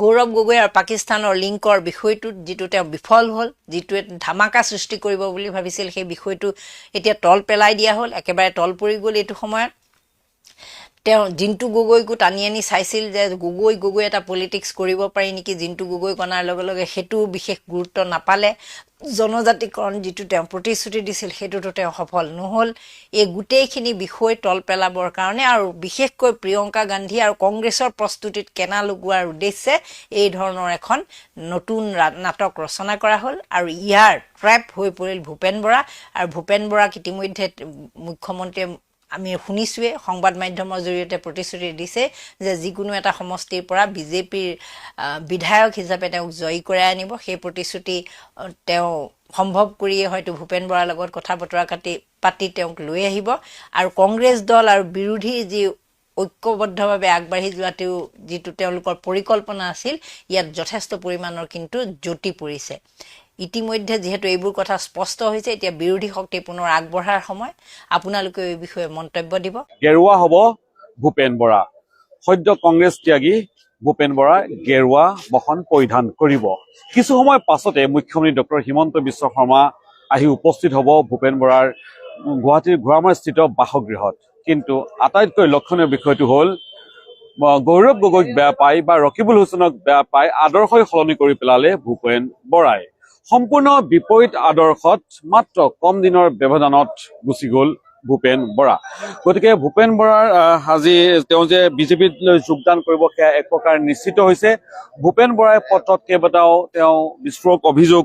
[SPEAKER 6] গৌৰৱ গগৈ আৰু পাকিস্তানৰ লিংকৰ বিষয়টোত যিটো তেওঁ বিফল হ'ল যিটোৱে ধামাকা সৃষ্টি কৰিব বুলি ভাবিছিল সেই বিষয়টো এতিয়া তল পেলাই দিয়া হ'ল একেবাৰে তল পৰি গ'ল এইটো সময়ত তেওঁ জিন্তু গগৈকো টানি আনি চাইছিল যে গগৈ এটা পলিটিক্স কৰিব পাৰি নেকি জিন্তু গগৈ কণাৰ লগে লগে সেইটো বিশেষ গুৰুত্ব নাপালে জনজাতিকৰণ যিটো তেওঁ প্ৰতিশ্ৰুতি দিছিল সেইটোতো তেওঁ সফল নহ'ল এই গোটেইখিনি বিষয় তল পেলাবৰ কাৰণে আৰু বিশেষকৈ প্ৰিয়ংকা গান্ধী আৰু কংগ্ৰেছৰ প্ৰস্তুতিত কেনা লগোৱাৰ উদ্দেশ্যে এই ধৰণৰ এখন নতুন নাটক ৰচনা কৰা হ'ল আৰু ইয়াৰ ট্ৰেপ হৈ পৰিল ভূপেন বৰা আৰু ভূপেন বৰাক ইতিমধ্যে মুখ্যমন্ত্ৰীয়ে আমি শুনিছোৱে সংবাদ মাধ্যমৰ জৰিয়তে প্ৰতিশ্ৰুতি দিছে যে যিকোনো এটা সমষ্টিৰ পৰা বিজেপিৰ বিধায়ক হিচাপে তেওঁক জয়ী কৰাই আনিব সেই প্ৰতিশ্ৰুতি তেওঁ সম্ভৱ কৰিয়ে হয়তো ভূপেন বৰাৰ লগত কথা বতৰা পাতি তেওঁক লৈ আহিব আৰু কংগ্ৰেছ দল আৰু বিৰোধী যি ঐক্যবদ্ধভাৱে আগবাঢ়ি যোৱাটো যিটো তেওঁলোকৰ পৰিকল্পনা আছিল ইয়াত যথেষ্ট পৰিমাণৰ কিন্তু জ্যোতি পৰিছে ইতিমধ্যে যেহেতু এইবোৰ কথা স্পষ্ট হৈছে এতিয়া বিৰোধী শক্তি পুনৰ আগবঢ়াৰ সময় আপোনালোকে এই বিষয়ে মন্তব্য দিব
[SPEAKER 8] গেৰুৱা হ'ব ভূপেন বৰা সদ্য কংগ্ৰেছ ত্যাগী ভূপেন বৰা গেৰুৱা বসন পৰিধান কৰিব কিছু সময় পাছতে মুখ্যমন্ত্ৰী ডক্টৰ হিমন্ত বিশ্ব শৰ্মা আহি উপস্থিত হ'ব ভূপেন বৰাৰ গুৱাহাটীৰ ঘোঁৰামাৰীস্থিত বাসগৃহত কিন্তু আটাইতকৈ লক্ষণীয় বিষয়টো হ'ল গৌৰৱ গগৈক বেয়া পাই বা ৰকিবুল হুছেইনক বেয়া পাই আদৰ্শই সলনি কৰি পেলালে ভূপেন বৰাই সম্পূৰ্ণ বিপৰীত আদৰ্শত মাত্ৰ কম দিনৰ ব্যৱধানত গুচি গ'ল ভূপেন বৰা গতিকে ভূপেন বৰাৰ আজি তেওঁ যে বিজেপিত যোগদান কৰিব সেয়া এক প্ৰকাৰ নিশ্চিত হৈছে ভূপেন বৰাই পত্ৰত কেইবাটাও তেওঁ বিস্ফোৰক অভিযোগ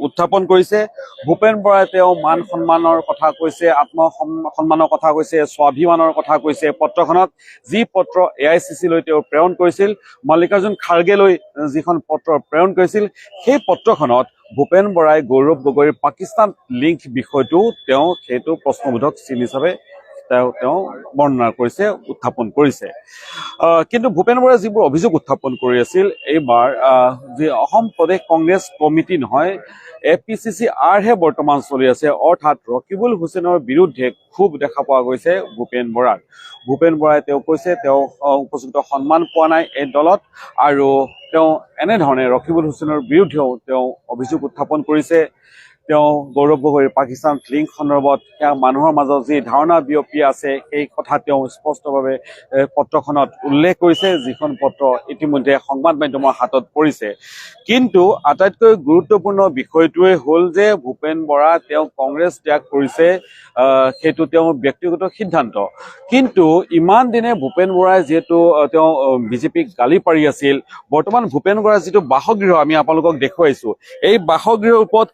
[SPEAKER 8] উত্থাপন কৰিছে ভূপেন বৰাই তেওঁ মান সন্মানৰ কথা কৈছে আত্মসন্মানৰ কথা কৈছে স্বাভিমানৰ কথা কৈছে পত্ৰখনত যি পত্ৰ AICC লৈ তেওঁ প্ৰেৰণ কৰিছিল মল্লিকাৰ্জুন খাৰ্গেলৈ যিখন পত্ৰ প্ৰেৰণ কৰিছিল সেই পত্ৰখনত ভূপেন বৰাই গৌৰৱ গগৈৰ পাকিস্তান লিংক বিষয়টো তেওঁ সেইটো প্ৰশ্নবোধক চিন হিচাপে তেওঁ বৰ্ণনা কৰিছে উত্থাপন কৰিছে কিন্তু ভূপেন বৰাই যিবোৰ অভিযোগ উত্থাপন কৰি আছিল এইবাৰ যি অসম প্ৰদেশ কংগ্ৰেছ কমিটি নহয় APCCR হে বৰ্তমান চলি আছে অৰ্থাৎ ৰকিবুল হুছেইনৰ বিৰুদ্ধে খুব দেখা পোৱা গৈছে ভূপেন বৰাই তেওঁ কৈছে তেওঁ উপযুক্ত সন্মান পোৱা নাই এই দলত আৰু তেওঁ এনেধৰণে ৰকিবুল হুছেইনৰ বিৰুদ্ধেও তেওঁ অভিযোগ উত্থাপন কৰিছে তেওঁ গৌৰৱ গগৈৰ পাকিস্তান লিংক সন্দৰ্ভত সেয়া মানুহৰ মাজত যি ধাৰণা বিয়পি আছে সেই কথা তেওঁ স্পষ্টভাৱে পত্ৰখনত উল্লেখ কৰিছে, যিখন পত্ৰ ইতিমধ্যে সংবাদ মাধ্যমৰ হাতত পৰিছে। কিন্তু আটাইতকৈ গুৰুত্বপূৰ্ণ বিষয়টোৱে হ'ল যে ভূপেন বৰা তেওঁ কংগ্ৰেছ ত্যাগ কৰিছে, সেইটো তেওঁৰ ব্যক্তিগত সিদ্ধান্ত। কিন্তু ইমান দিনে ভূপেন বৰাই যিহেতু তেওঁ বিজেপিক গালি পাৰি আছিল, বৰ্তমান ভূপেন বৰাৰ যিটো বাসগৃহ আমি আপোনালোকক দেখুৱাইছো, এই বাসগৃহৰ ওপৰত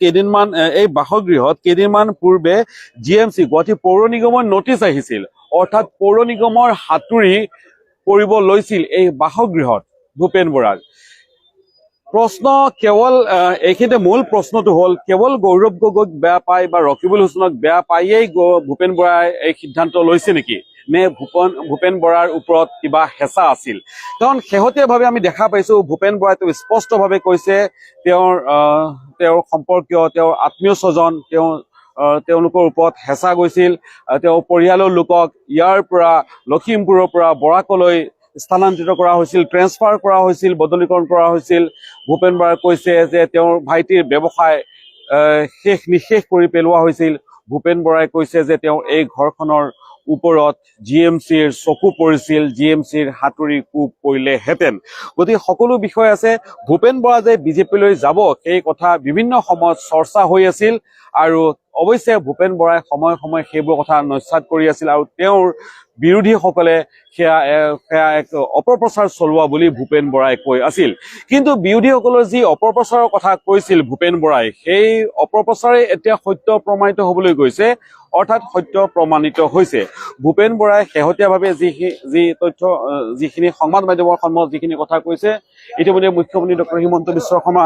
[SPEAKER 8] কেইদিনমান পূৰ্বে GMC গুৱাহাটী পৌৰ নিগমৰ নটিচ আহিছিল, অৰ্থাৎ পৌৰ নিগমৰ হাতুৰি কৰিব লৈছিল এই বাসগৃহত ভূপেন বৰাৰ। প্ৰশ্ন কেৱল এইখিনিতে মূল প্ৰশ্নটো হ'ল কেৱল গৌৰৱ গগৈক বেয়া পায় বা ৰকিবুল হুছেইনক বেয়া পায়েই ভূপেন বৰাই এই সিদ্ধান্ত লৈছে নেকি, নে ভূপেন বৰাৰ ওপৰত কিবা হেঁচা আছিল? কাৰণ শেহতীয়াভাৱে আমি দেখা পাইছো ভূপেন বৰাই তেওঁ স্পষ্টভাৱে কৈছে তেওঁৰ সম্পৰ্কীয়, তেওঁৰ আত্মীয় স্বজন, তেওঁলোকৰ ওপৰত হেঁচা গৈছিল। তেওঁ পৰিয়ালৰ লোকক ইয়াৰ পৰা লখিমপুৰৰ পৰা বৰাকলৈ স্থানান্তৰিত কৰা হৈছিল, ট্ৰেন্সফাৰ কৰা হৈছিল, বদলীকৰণ কৰা হৈছিল। ভূপেন বৰাই কৈছে যে তেওঁৰ ভাইটিৰ ব্যৱসায় নিঃশেষ কৰি পেলোৱা হৈছিল। ভূপেন বৰাই কৈছে যে তেওঁ এই ঘৰখনৰ ওপৰত GMCৰ চকু পৰিছিল, GMCৰ হাতুৰি কোব পৰিলেহেঁতেন। গতিকে সকলো বিষয় আছে। ভূপেন বৰা যে বিজেপিলৈ যাব সেই কথা বিভিন্ন সময়ত চৰ্চা হৈ আছিল, আৰু অৱশ্যে ভূপেন বৰাই সময়ে সময়ে সেইবোৰ কথা নস্যাৎ কৰি আছিল, আৰু তেওঁৰ বিৰোধীসকলে সেয়া এক অপপ্ৰচাৰ চলোৱা বুলি ভূপেন বৰাই কৈ আছিল। কিন্তু বিৰোধীসকলৰ যি অপপ্ৰচাৰৰ কথা কৈছিল ভূপেন বৰাই, সেই অপপ্ৰচাৰে এতিয়া সত্য প্ৰমাণিত হ'বলৈ গৈছে, অৰ্থাৎ সত্য প্ৰমাণিত হৈছে। ভূপেন বৰাই শেহতীয়াভাৱে যিখিনি সংবাদ মাধ্যমৰ সন্মুখত যিখিনি কথা কৈছে, ইতিমধ্যে মুখ্যমন্ত্ৰী ডক্টৰ হিমন্ত বিশ্ব শৰ্মা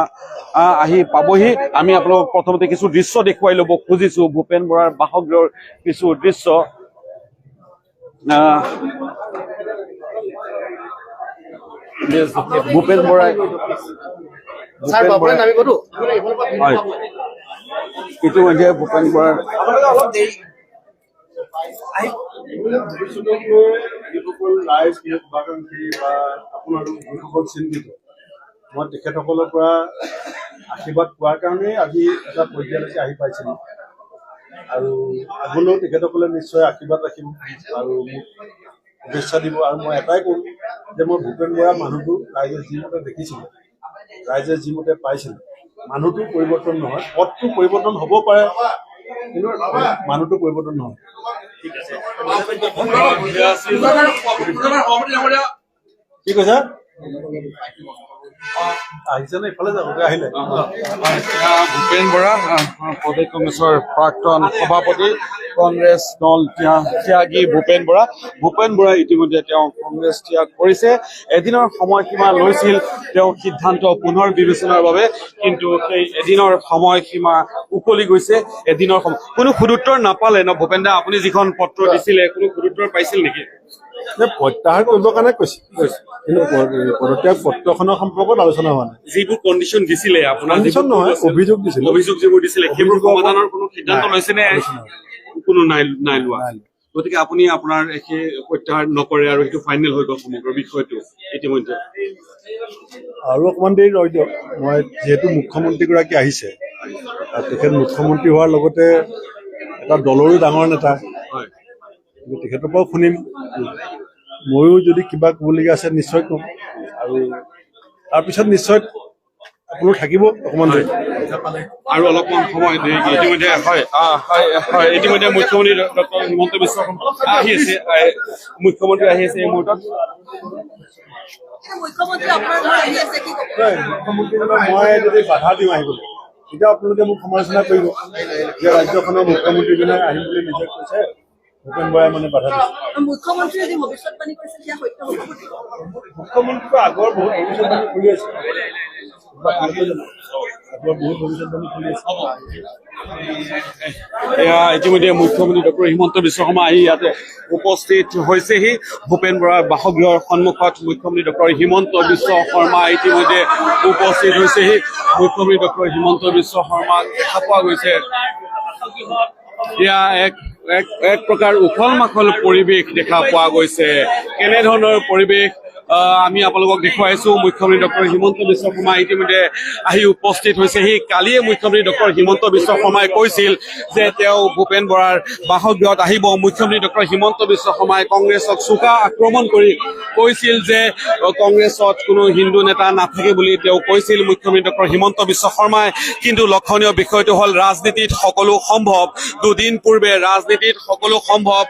[SPEAKER 8] আহি পাবহি। আমি আপোনালোকক প্ৰথমতে কিছু দৃশ্য দেখুৱাই ল'ব খুজিছো, ভূপেন বৰাৰ বাসগৃহৰ কিছু দৃশ্য। ভূপেন বৰাই ইতিমধ্যে ভূপেন বৰাৰ
[SPEAKER 1] মই তেখেতসকলৰ পৰা আশীৰ্বাদ পোৱাৰ কাৰণেই আজি এটা পৰ্যায়লৈকে আহি পাইছিলোঁ, আৰু আগলৈও তেখেতসকলে নিশ্চয় আশীৰ্বাদ ৰাখিব আৰু মোক শুভেচ্ছা দিব। আৰু মই এটাই কৰোঁ যে মই ভূপেন বৰা মানুহটো ৰাইজে যিমতে দেখিছিলোঁ, ৰাইজে যিমতে পাইছিল, মানুহটো পৰিৱৰ্তন নহয়, পথটো পৰিৱৰ্তন হ'ব পাৰে কিন্তু মানুহটো পৰিৱৰ্তন নহয়। কি কৈছা? আহিছে নে ইফালে যাব আহিলে?
[SPEAKER 8] ভূপেন বৰা প্ৰদেশ কংগ্ৰেছৰ প্ৰাক্তন সভাপতি, কংগ্ৰেছ দল ত্যাগী ভূপেন বৰা ইতিমধ্যে তেওঁ কংগ্ৰেছ ত্যাগ কৰিছে। এদিনৰ সময়সীমা লৈছিল তেওঁ সিদ্ধান্ত পুনৰ বিবেচনাৰ বাবে, কিন্তু সেই এদিনৰ সময়সীমা উকলি গৈছে। কোনো সুদুত্তৰ নাপালে ন ভূপেন দা? আপুনি যিখন পত্ৰ দিছিলে কোনো সুদুত্তৰ পাইছিল নেকি?
[SPEAKER 1] প্ৰত্যাহাৰ কৰিবৰ কাৰণে কৈছে, কিন্তু পদত্যাগ পত্ৰখনৰ সম্পৰ্কত আলোচনা হোৱা নাই।
[SPEAKER 8] যিবোৰ কণ্ডিশ্যন দিছিলে আপোনাৰ,
[SPEAKER 1] কণ্ডিশ্যন নহয়, অভিযোগ
[SPEAKER 8] যিবোৰ দিছিলে সেইবোৰ সমাধানৰ কোনো সিদ্ধান্ত লৈছে নে? কোনো নাই লোৱা। গতিকে আপুনি আপোনাৰ সেই প্ৰত্যাহাৰ নকৰে আৰু সেইটো ফাইনেল হৈ গ'ল সমগ্ৰ বিষয়টো ইতিমধ্যে?
[SPEAKER 1] আৰু অকণমান দেৰি ৰৈ দিয়ক। মই যিহেতু মুখ্যমন্ত্ৰীগৰাকী আহিছে, তেখেত মুখ্যমন্ত্ৰী হোৱাৰ লগতে এটা দলৰো ডাঙৰ নেতা, তেখেতৰ পৰাও শুনিম। ময়ো যদি কিবা ক'বলগীয়া আছে নিশ্চয় ক'ম, আৰু তাৰপিছত নিশ্চয় আপোনালোক থাকিব অকণমান দেৰি
[SPEAKER 8] আৰু অলপমান সময় ইতিমধ্যে মুখ্যমন্ত্ৰী ডক্টৰ হিমন্ত বিশ্ব শৰ্মা আহি আছে, মুখ্যমন্ত্ৰী আহি আছে এই মুহূৰ্তত।
[SPEAKER 1] মই যদি বাধা দিওঁ আহিবলৈ, তেতিয়া আপোনালোকে মোক সমালোচনা কৰিব যে ৰাজ্যখনৰ মুখ্যমন্ত্ৰীজনে আহিম বুলি নিজে কৈছে, ভূপেন বৰাই মানে বাধা দিছে। মুখ্যমন্ত্ৰীটো আগৰ বহুত ভৱিষ্যতবাণী কৰি আছে,
[SPEAKER 8] ইতিমধ্যে মুখ্যমন্ত্ৰী ডক্টৰ হিমন্ত বিশ্ব শৰ্মা আহি ইয়াতে উপস্থিত হৈছেহি। ভূপেন বৰাৰ বাসগৃহৰ সন্মুখত মুখ্যমন্ত্ৰী ডক্টৰ হিমন্ত বিশ্ব শৰ্মা ইতিমধ্যে উপস্থিত হৈছেহি। মুখ্যমন্ত্ৰী ডক্টৰ হিমন্ত বিশ্ব শৰ্মাক দেখা পোৱা গৈছে। এয়া এক প্ৰকাৰ উখল মাখল পৰিৱেশ দেখা পোৱা গৈছে। কেনেধৰণৰ পৰিৱেশ আমি আপোনালোকক দেখুৱাইছো মুখ্যমন্ত্ৰী ডক্টৰ হিমন্ত বিশ্ব শৰ্মা ইতিমধ্যে আহি উপস্থিত হৈছেহি। কালিয়ে মুখ্যমন্ত্ৰী ডক্টৰ হিমন্ত বিশ্ব শৰ্মাই কৈছিল যে তেওঁ ভূপেন বৰাৰ বাসগৃহত আহিব। মুখ্যমন্ত্ৰী ডক্টৰ হিমন্ত বিশ্ব শৰ্মাই কংগ্ৰেছক চোকা আক্ৰমণ কৰি কৈছিল যে কংগ্ৰেছত কোনো হিন্দু নেতা নাথাকে বুলি তেওঁ কৈছিল মুখ্যমন্ত্ৰী ডক্টৰ হিমন্ত বিশ্ব শৰ্মাই। কিন্তু লক্ষণীয় বিষয়টো হ'ল ৰাজনীতিত সকলো সম্ভৱ। দুদিন পূৰ্বে ৰাজনীতিত সকলো সম্ভৱ।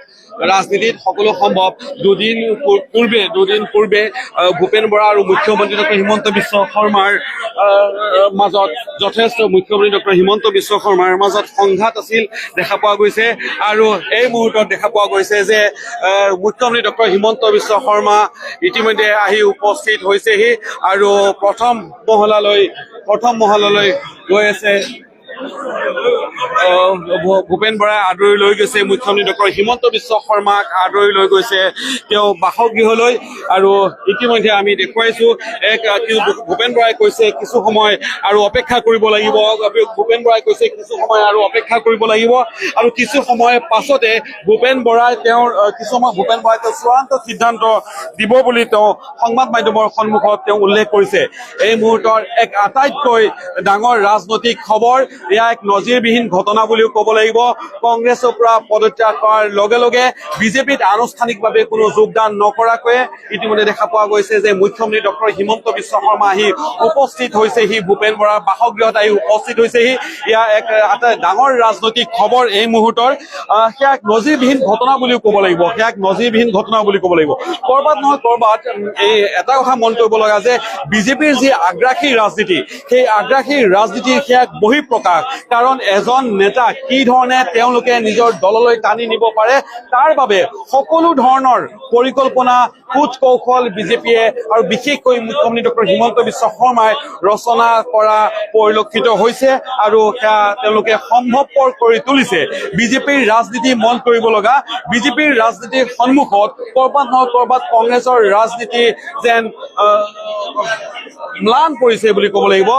[SPEAKER 8] দুদিন পূৰ্বে ভূপেন বৰা আৰু মুখ্যমন্ত্ৰী ডক্টৰ হিমন্ত বিশ্ব শৰ্মাৰ মাজত মুখ্যমন্ত্ৰী ডক্টৰ হিমন্ত বিশ্ব শৰ্মাৰ মাজত সংঘাত আছিল দেখা পোৱা গৈছে। আৰু এই মুহূৰ্তত দেখা পোৱা গৈছে যে মুখ্যমন্ত্ৰী ডক্টৰ হিমন্ত বিশ্ব শৰ্মা ইতিমধ্যে আহি উপস্থিত হৈছেহি আৰু প্ৰথম মহলালৈ গৈ আছে। ভূপেন বৰাই আদৰি লৈ গৈছে মুখ্যমন্ত্ৰী ডক্টৰ হিমন্ত বিশ্ব শৰ্মাক আদৰি লৈ গৈছে তেওঁ বাসগৃহলৈ। আৰু ইতিমধ্যে আমি দেখুৱাইছো ভূপেন বৰাই কৈছে কিছু সময় আৰু অপেক্ষা কৰিব লাগিব। আৰু কিছু সময় পাছতে ভূপেন বৰাই তেওঁৰ চূড়ান্ত সিদ্ধান্ত দিব বুলি তেওঁ সংবাদ মাধ্যমৰ সন্মুখত তেওঁ উল্লেখ কৰিছে। এই মুহূৰ্তৰ এক আটাইতকৈ ডাঙৰ ৰাজনৈতিক খবৰ। এয়া এক নজিৰবিহীন ঘটনা বুলিও ক'ব লাগিব। কংগ্ৰেছৰ পৰা পদত্যাগ কৰাৰ লগে লগে বিজেপিত আনুষ্ঠানিকভাৱে কোনো যোগদান নকৰাকৈয়ে ইতিমধ্যে দেখা পোৱা গৈছে যে মুখ্যমন্ত্ৰী ডক্টৰ হিমন্ত বিশ্ব শৰ্মা আহি উপস্থিত হৈছেহি ভূপেন বৰাৰ বাসগৃহত আহি উপস্থিত হৈছেহি। এয়া এক ডাঙৰ ৰাজনৈতিক খবৰ এই মুহূৰ্তৰ। সেয়া এক নজিৰবিহীন ঘটনা বুলিও ক'ব লাগিব। ক'ৰবাত নহয় ক'ৰবাত এই এটা কথা মন কৰিব লগা যে বিজেপিৰ যি আগ্ৰাসী ৰাজনীতি, সেই আগ্ৰাসী ৰাজনীতিৰ সেয়া এক বহিঃপ্ৰকাশ। কাৰণ এজন নেতা কি ধৰণে তেওঁলোকে নিজৰ দললৈ টানি নিব পাৰে তাৰ বাবে সকলো ধৰণৰ পৰিকল্পনা কুট কৌশল বিজেপিয়ে আৰু বিশেষকৈ মুখ্যমন্ত্ৰী ডক্টৰ হিমন্ত বিশ্ব শৰ্মাই ৰচনা কৰা পৰিলক্ষিত হৈছে আৰু সেয়া তেওঁলোকে সম্ভৱপৰ কৰি তুলিছে। বিজেপিৰ ৰাজনীতি মন কৰিব লগা। বিজেপিৰ ৰাজনীতিৰ সন্মুখত ক'ৰবাত নহয় ক'ৰবাত কংগ্ৰেছৰ ৰাজনীতি যেন ম্লান পৰিছে বুলি ক'ব লাগিব।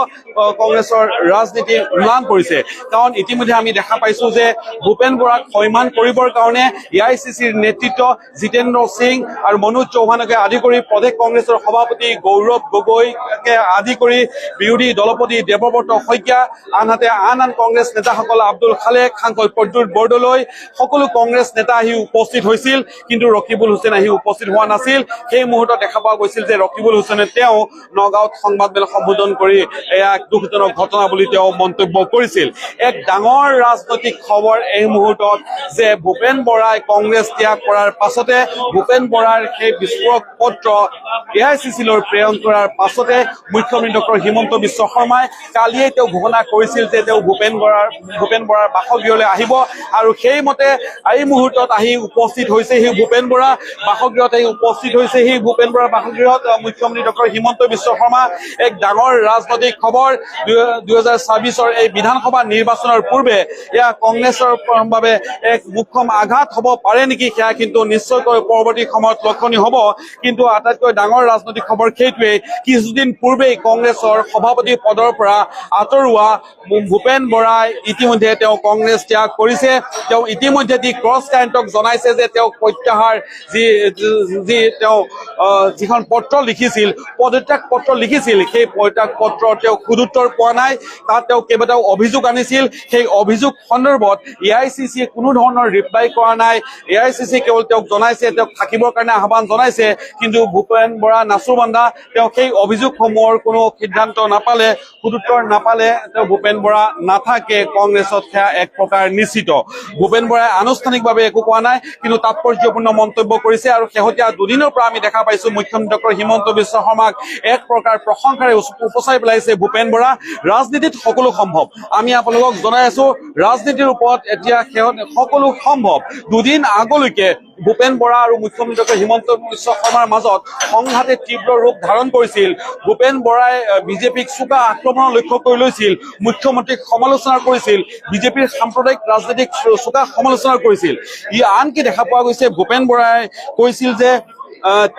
[SPEAKER 8] কংগ্ৰেছৰ ৰাজনীতি ম্লান পৰিছে। কাৰণ ইতিমধ্যে আমি দেখা পাইছো যে ভূপেন বৰাক সন্মান কৰিবৰ কাৰণে AICCৰ নেতৃত্ব জিতেন্দ্ৰ সিং আৰু মনোজ চৌহানকে আদি কৰি প্ৰদেশ কংগ্ৰেছৰ সভাপতি গৌৰৱ গগৈকে আদি কৰি বিৰোধী দলপতি দেৱব্ৰত শইকীয়া, আনহাতে আন কংগ্ৰেছ নেতাসকল আব্দুল খালেক, সাংসদ প্ৰদ্যুৎ বৰদলৈ সকলো কংগ্ৰেছ নেতা আহি উপস্থিত হৈছিল। কিন্তু ৰকিবুল হুছেইন আহি উপস্থিত হোৱা নাছিল। সেই মুহূৰ্তত দেখা পোৱা গৈছিল যে ৰকিবুল হুছেইনে তেওঁ নগাঁৱত সংবাদমেল সম্বোধন কৰি এয়া এক দুখজনক ঘটনা বুলি তেওঁ মন্তব্য কৰিছিল। এক ডাঙৰ ৰাজনৈতিক খবৰ এই মুহূৰ্তত যে ভূপেন বৰাই কংগ্ৰেছ ত্যাগ কৰাৰ পাছতে ভূপেন বৰাৰ সেই বিস্ফোৰক পত্ৰ AICCলৈ প্ৰেৰণ কৰাৰ পাছতে মুখ্যমন্ত্ৰী ডক্টৰ হিমন্ত বিশ্ব শৰ্মাই কালিয়ে তেওঁ ঘোষণা কৰিছিল যে তেওঁ ভূপেন বৰাৰ বাসগৃহলৈ আহিব। আৰু সেইমতে এই মুহূৰ্তত আহি উপস্থিত হৈছেহি ভূপেন বৰা বাসগৃহত ভূপেন বৰাৰ বাসগৃহত মুখ্যমন্ত্ৰী ডক্টৰ হিমন্ত বিশ্ব শৰ্মা। এক ডাঙৰ ৰাজনৈতিক খবৰ। 2024 এই বিধানসভা নিৰ্বাচনৰ পূৰ্বে এয়া কংগ্ৰেছৰ বাবে এক মুখ্যম আঘাত হ'ব পাৰে নেকি, সেয়া কিন্তু নিশ্চয়কৈ পৰৱৰ্তী সময়ত লক্ষণীয় হ'ব। কিন্তু আটাইতকৈ ডাঙৰ ৰাজনৈতিক খবৰ সেইটোৱেই, কিছুদিন পূৰ্বেই কংগ্ৰেছৰ সভাপতি পদৰ পৰা আঁতৰোৱা ভূপেন বৰাই ইতিমধ্যে তেওঁ কংগ্ৰেছ ত্যাগ কৰিছে। তেওঁ ইতিমধ্যে দি ক্ৰছ কাৰেণ্টক জনাইছে যে তেওঁ প্ৰত্যাহাৰ তেওঁ যিখন পত্ৰ লিখিছিল, পদত্যাগ পত্ৰ লিখিছিল, সেই পদত্যাগ পত্ৰ তেওঁ সুদুত্তৰ পোৱা নাই। তাত তেওঁ কেইবাটাও অভিযোগ আনিছিল। সেই অভিযোগ সন্দৰ্ভত AICC কোনো ধৰণৰ ৰিপ্লাই কৰা নাই। AICC কেৱল তেওঁক জনাইছে, তেওঁক থাকিবৰ কাৰণে আহ্বান জনাইছে। কিন্তু ভূপেন বৰা নাচুবান্ধা তেওঁ সেই অভিযোগসমূহৰ কোনো সিদ্ধান্ত নাপালে, সুদুত্তৰ নাপালে। তেওঁ ভূপেন বৰা নাথাকে কংগ্ৰেছত, সেয়া এক প্ৰকাৰ নিশ্চিত। ভূপেন বৰাই আনুষ্ঠানিকভাৱে একো কোৱা নাই, কিন্তু তাৎপৰ্যপূৰ্ণ মন্তব্য কৰিছে। আৰু শেহতীয়া দুদিনৰ পৰা আমি দেখা পাইছো মুখ্যমন্ত্ৰী ডক্টৰ হিমন্ত বিশ্ব শৰ্মাক এক প্ৰকাৰ প্ৰশংসাৰে উপচাই পেলাইছে ভূপেন বৰা। ৰাজনীতিত সকলো সম্ভৱ। আমি আপোনালোকক জনাই আছো ৰাজনীতিৰ ওপৰত এতিয়া সকলো সম্ভৱ। দুদিন আগলৈকে ভূপেন বৰা আৰু মুখ্যমন্ত্ৰী ডক্টৰ হিমন্ত বিশ্ব শৰ্মাৰ মাজত সংঘাতে তীব্ৰ ৰূপ ধাৰণ কৰিছিল। ভূপেন বৰাই বিজেপিক চোকা আক্ৰমণৰ লক্ষ্য কৰি লৈছিল, মুখ্যমন্ত্ৰীক সমালোচনা কৰিছিল, বিজেপিৰ সাম্প্ৰদায়িক ৰাজনীতিক চোকা সমালোচনা কৰিছিল। আনকি দেখা পোৱা গৈছে ভূপেন বৰাই কৈছিল যে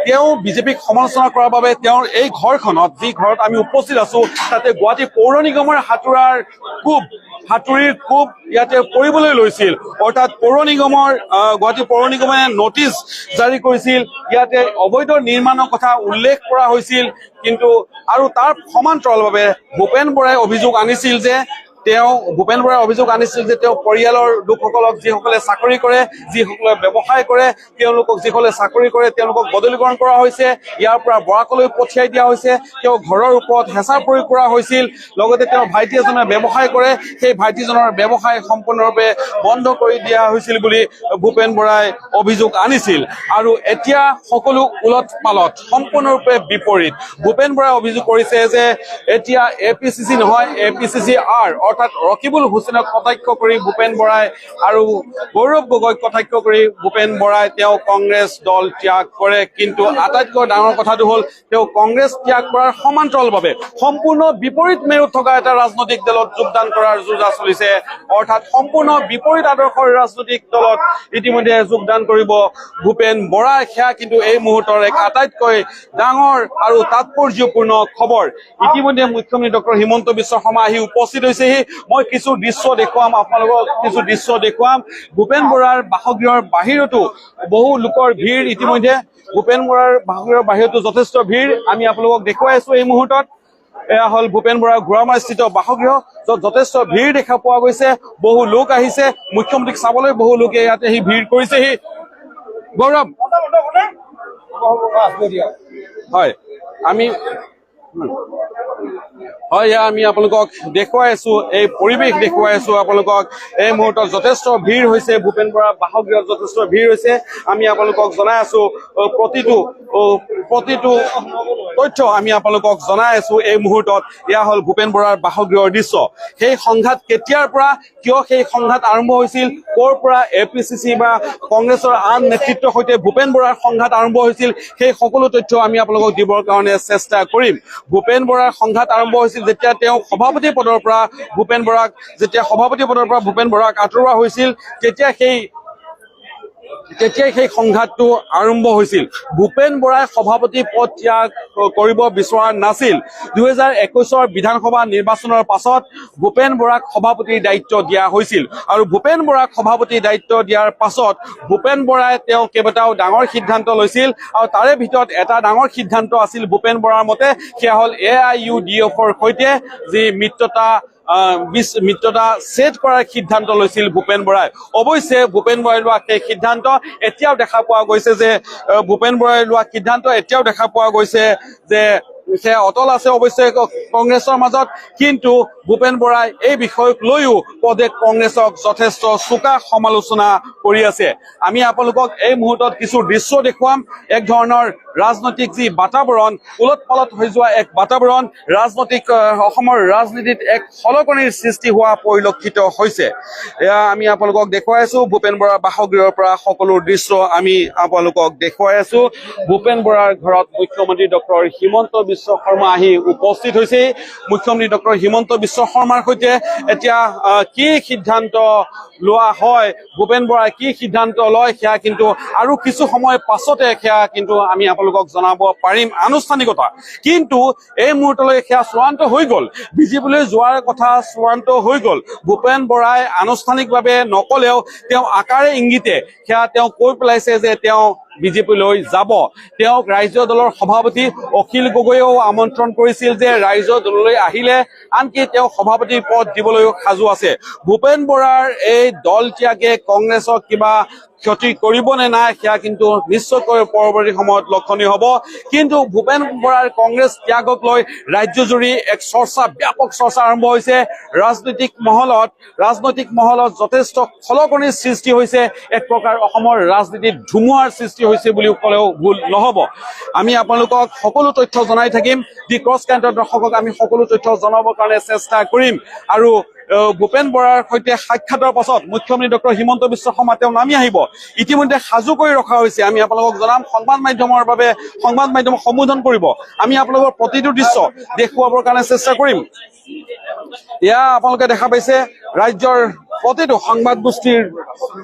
[SPEAKER 8] তেওঁ বিজেপিক সমালোচনা কৰাৰ বাবে তেওঁৰ এই ঘৰখনত, যি ঘৰত আমি উপস্থিত আছো, তাতে গুৱাহাটী পৌৰ নিগমৰ হাতুৰিৰ কোব ইয়াতে কৰিবলৈ লৈছিল। অৰ্থাৎ পৌৰ নিগমৰ গুৱাহাটী পৌৰ নিগমে নটিচ জাৰি কৰিছিল, ইয়াতে অবৈধ নিৰ্মাণৰ কথা উল্লেখ কৰা হৈছিল। কিন্তু আৰু তাৰ সমান্তৰালভাৱে ভূপেন বৰাই অভিযোগ আনিছিল যে তেওঁ পৰিয়ালৰ লোকসকলক, যিসকলে চাকৰি কৰে, যিসকলে ব্যৱসায় কৰে, যিসকলে চাকৰি কৰে তেওঁলোকক বদলীকৰণ কৰা হৈছে, ইয়াৰ পৰা বৰাকলৈ পঠিয়াই দিয়া হৈছে, তেওঁ ঘৰৰ ওপৰত হেঁচা প্ৰয়োগ কৰা হৈছিল। লগতে তেওঁৰ ভাইটি এজনে ব্যৱসায় কৰে, সেই ভাইটিজনৰ ব্যৱসায় সম্পূৰ্ণৰূপে বন্ধ কৰি দিয়া হৈছিল বুলি ভূপেন বৰাই অভিযোগ আনিছিল। আৰু এতিয়া সকলো উলট পালট, সম্পূৰ্ণৰূপে বিপৰীত। ভূপেন বৰাই অভিযোগ কৰিছে যে এতিয়া APCC নহয়, APCCR, অৰ্থাৎ ৰকিবুল হুছেইনক কটাক্ষ কৰি ভূপেন বৰাই আৰু গৌৰৱ গগৈক কটাক্ষ কৰি ভূপেন বৰাই তেওঁ কংগ্ৰেছ দল ত্যাগ কৰে। কিন্তু আটাইতকৈ ডাঙৰ কথাটো হ'ল তেওঁ কংগ্ৰেছ ত্যাগ কৰাৰ সমান্তৰালভাৱে সম্পূৰ্ণ বিপৰীত মেৰুত থকা এটা ৰাজনৈতিক দলত যোগদান কৰাৰ যোজা চলিছে। অৰ্থাৎ সম্পূৰ্ণ বিপৰীত আদৰ্শৰ ৰাজনৈতিক দলত ইতিমধ্যে যোগদান কৰিব ভূপেন বৰাই। সেয়া কিন্তু এই মুহূৰ্তৰ এক আটাইতকৈ ডাঙৰ আৰু তাৎপৰ্যপূৰ্ণ খবৰ। ইতিমধ্যে মুখ্যমন্ত্ৰী ডক্টৰ হিমন্ত বিশ্ব শৰ্মা আহি উপস্থিত হৈছেহি। মই কিছু দৃশ্য দেখুৱাম আপোনালোকক, ভূপেন বৰাৰ বাসগৃহৰ বাহিৰতো বহু লোকৰ ভিৰ। ইতিমধ্যে ভূপেন বৰাৰ বাসগৃহৰ বাহিৰতো যথেষ্ট ভিৰ আমি আপোনালোকক দেখুৱাই আছো এই মুহূৰ্তত। এয়া হ'ল ভূপেন বৰাৰ ঘোঁৰামাৰীস্থিত বাসগৃহ, য'ত যথেষ্ট ভিৰ দেখা পোৱা গৈছে। বহু লোক আহিছে মুখ্যমন্ত্ৰীক চাবলৈ, বহু লোকে ইয়াতে আহি ভিৰ কৰিছেহি। গৌৰৱ, হয় আমি আপোনালোকক দেখুৱাই আছো, এই পৰিৱেশ দেখুৱাই আছো আপোনালোকক। এই মুহূৰ্তত যথেষ্ট ভিৰ হৈছে, ভূপেন বৰা বাসগৃহত যথেষ্ট ভিৰ হৈছে। আমি আপোনালোকক জনাই আছো প্ৰতিটো তথ্য আমি আপোনালোকক জনাই আছো এই মুহূৰ্তত। এয়া হ'ল ভূপেন বৰাৰ বাসগৃহৰ দৃশ্য। সেই সংঘাত কেতিয়াৰ পৰা, কিয় সেই সংঘাত আৰম্ভ হৈছিল, ক'ৰ পৰা APCC বা কংগ্ৰেছৰ আন নেতৃত্বৰ সৈতে ভূপেন বৰাৰ সংঘাত আৰম্ভ হৈছিল, সেই সকলো তথ্য আমি আপোনালোকক দিবৰ কাৰণে চেষ্টা কৰিম। ভূপেন বৰাৰ সংঘাত আৰম্ভ হৈছিল যেতিয়া তেওঁ সভাপতি পদৰ পৰা ভূপেন বৰাক আঁতৰোৱা হৈছিল, তেতিয়াই সেই সংঘাতটো আৰম্ভ হৈছিল। ভূপেন বৰাই সভাপতি পদ ত্যাগ কৰিব বিচৰা নাছিল। 2021 বিধানসভা নিৰ্বাচনৰ পাছত ভূপেন বৰাক সভাপতিৰ দায়িত্ব দিয়া হৈছিল। আৰু ভূপেন বৰাক সভাপতিৰ দায়িত্ব দিয়াৰ পাছত ভূপেন বৰাই তেওঁ কেইবাটাও ডাঙৰ সিদ্ধান্ত লৈছিল। আৰু তাৰে ভিতৰত এটা ডাঙৰ সিদ্ধান্ত আছিল ভূপেন বৰাৰ মতে, সেয়া হ'ল AIUDFৰ সৈতে যি মিত্ৰতা ছেট কৰাৰ সিদ্ধান্ত লৈছিল ভূপেন বৰাই। অৱশ্যে ভূপেন বৰাই লোৱা সেই সিদ্ধান্ত এতিয়াও দেখা পোৱা গৈছে যে সেয়া অটল আছে অৱশ্যে কংগ্ৰেছৰ মাজত। কিন্তু ভূপেন বৰাই এই বিষয়ক লৈও পদে কংগ্ৰেছক যথেষ্ট চোকা সমালোচনা কৰি আছে। আমি আপোনালোকক এই মুহূৰ্তত কিছু দৃশ্য দেখুৱাম। এক ধৰণৰ ৰাজনৈতিক যি বাতাবৰণ, উলট পালট হৈ যোৱা এক বাতাবৰণ, অসমৰ ৰাজনীতিত এক সলকনিৰ সৃষ্টি হোৱা পৰিলক্ষিত হৈছে। এয়া আমি আপোনালোকক দেখুৱাই আছো ভূপেন বৰাৰ বাসগৃহৰ পৰা সকলো দৃশ্য আমি আপোনালোকক দেখুৱাই আছো। ভূপেন বৰাৰ ঘৰত মুখ্যমন্ত্ৰী ডক্টৰ হিমন্ত বিশ্ব শৰ্মা আহি উপস্থিত হৈছে। মুখ্যমন্ত্ৰী ডক্টৰ হিমন্ত বিশ্ব শৰ্মাৰ সৈতে এতিয়া কি সিদ্ধান্ত লোৱা হয়, ভূপেন বৰাই কি সিদ্ধান্ত লয়, সেয়া কিন্তু আৰু কিছু সময় পাছতে সেয়া কিন্তু আমি আপোনালোকক জনাব পাৰিম আনুষ্ঠানিকতা। কিন্তু এই মুহূৰ্তলৈ সেয়া চূড়ান্ত হৈ গ'ল, বিজেপিলৈ যোৱাৰ কথা চূড়ান্ত হৈ গ'ল। ভূপেন বৰাই আনুষ্ঠানিকভাৱে নকলেও তেওঁ আকাৰে ইংগিতে সেয়া তেওঁ কৈ পেলাইছে যে তেওঁ বিজেপিলৈ যাব। তেওঁক ৰাজ্যিক দলৰ সভাপতি অখিল গগৈয়েও আমন্ত্ৰণ কৰিছিল যে ৰাজ্যিক দললৈ আহিলে আনকি তেওঁ সভাপতিৰ পদ দিবলৈও সাজু আছে। ভূপেন বৰাৰ এই দল ত্যাগে কংগ্ৰেছক কিবা ক্ষতি কৰিব নে নাই সেয়া কিন্তু নিশ্চয়কৈ পৰৱৰ্তী সময়ত লক্ষণীয় হ'ব। কিন্তু ভূপেন বৰাৰ কংগ্ৰেছ ত্যাগক লৈ ৰাজ্যজুৰি এক ব্যাপক চৰ্চা আৰম্ভ হৈছে। ৰাজনৈতিক মহলত যথেষ্ট খলকনিৰ সৃষ্টি হৈছে। এক প্ৰকাৰ অসমৰ ৰাজনীতিত ধুমুহাৰ সৃষ্টি হৈছে বুলিও ক'লেও ভুল নহ'ব। আমি আপোনালোকক সকলো তথ্য জনাই থাকিম। দি ক্ৰছ কাৰেণ্টৰ দৰ্শকক আমি সকলো তথ্য জনাবৰ কাৰণে চেষ্টা কৰিম। আৰু ভূপেন বৰাৰ সৈতে সাক্ষাতৰ পাছত মুখ্যমন্ত্ৰী ডক্টৰ হিমন্ত বিশ্ব শৰ্মা তেওঁ নামি আহিব। ইতিমধ্যে সাজু কৰি ৰখা হৈছে। আমি আপোনালোকক জনাম, সংবাদ মাধ্যমক সম্বোধন কৰিব। আমি আপোনালোকৰ প্ৰতিটো দৃশ্য দেখুৱাবৰ কাৰণে চেষ্টা কৰিম। এয়া আপোনালোকে দেখা পাইছে ৰাজ্যৰ প্ৰতিটো সংবাদ গোষ্ঠীৰ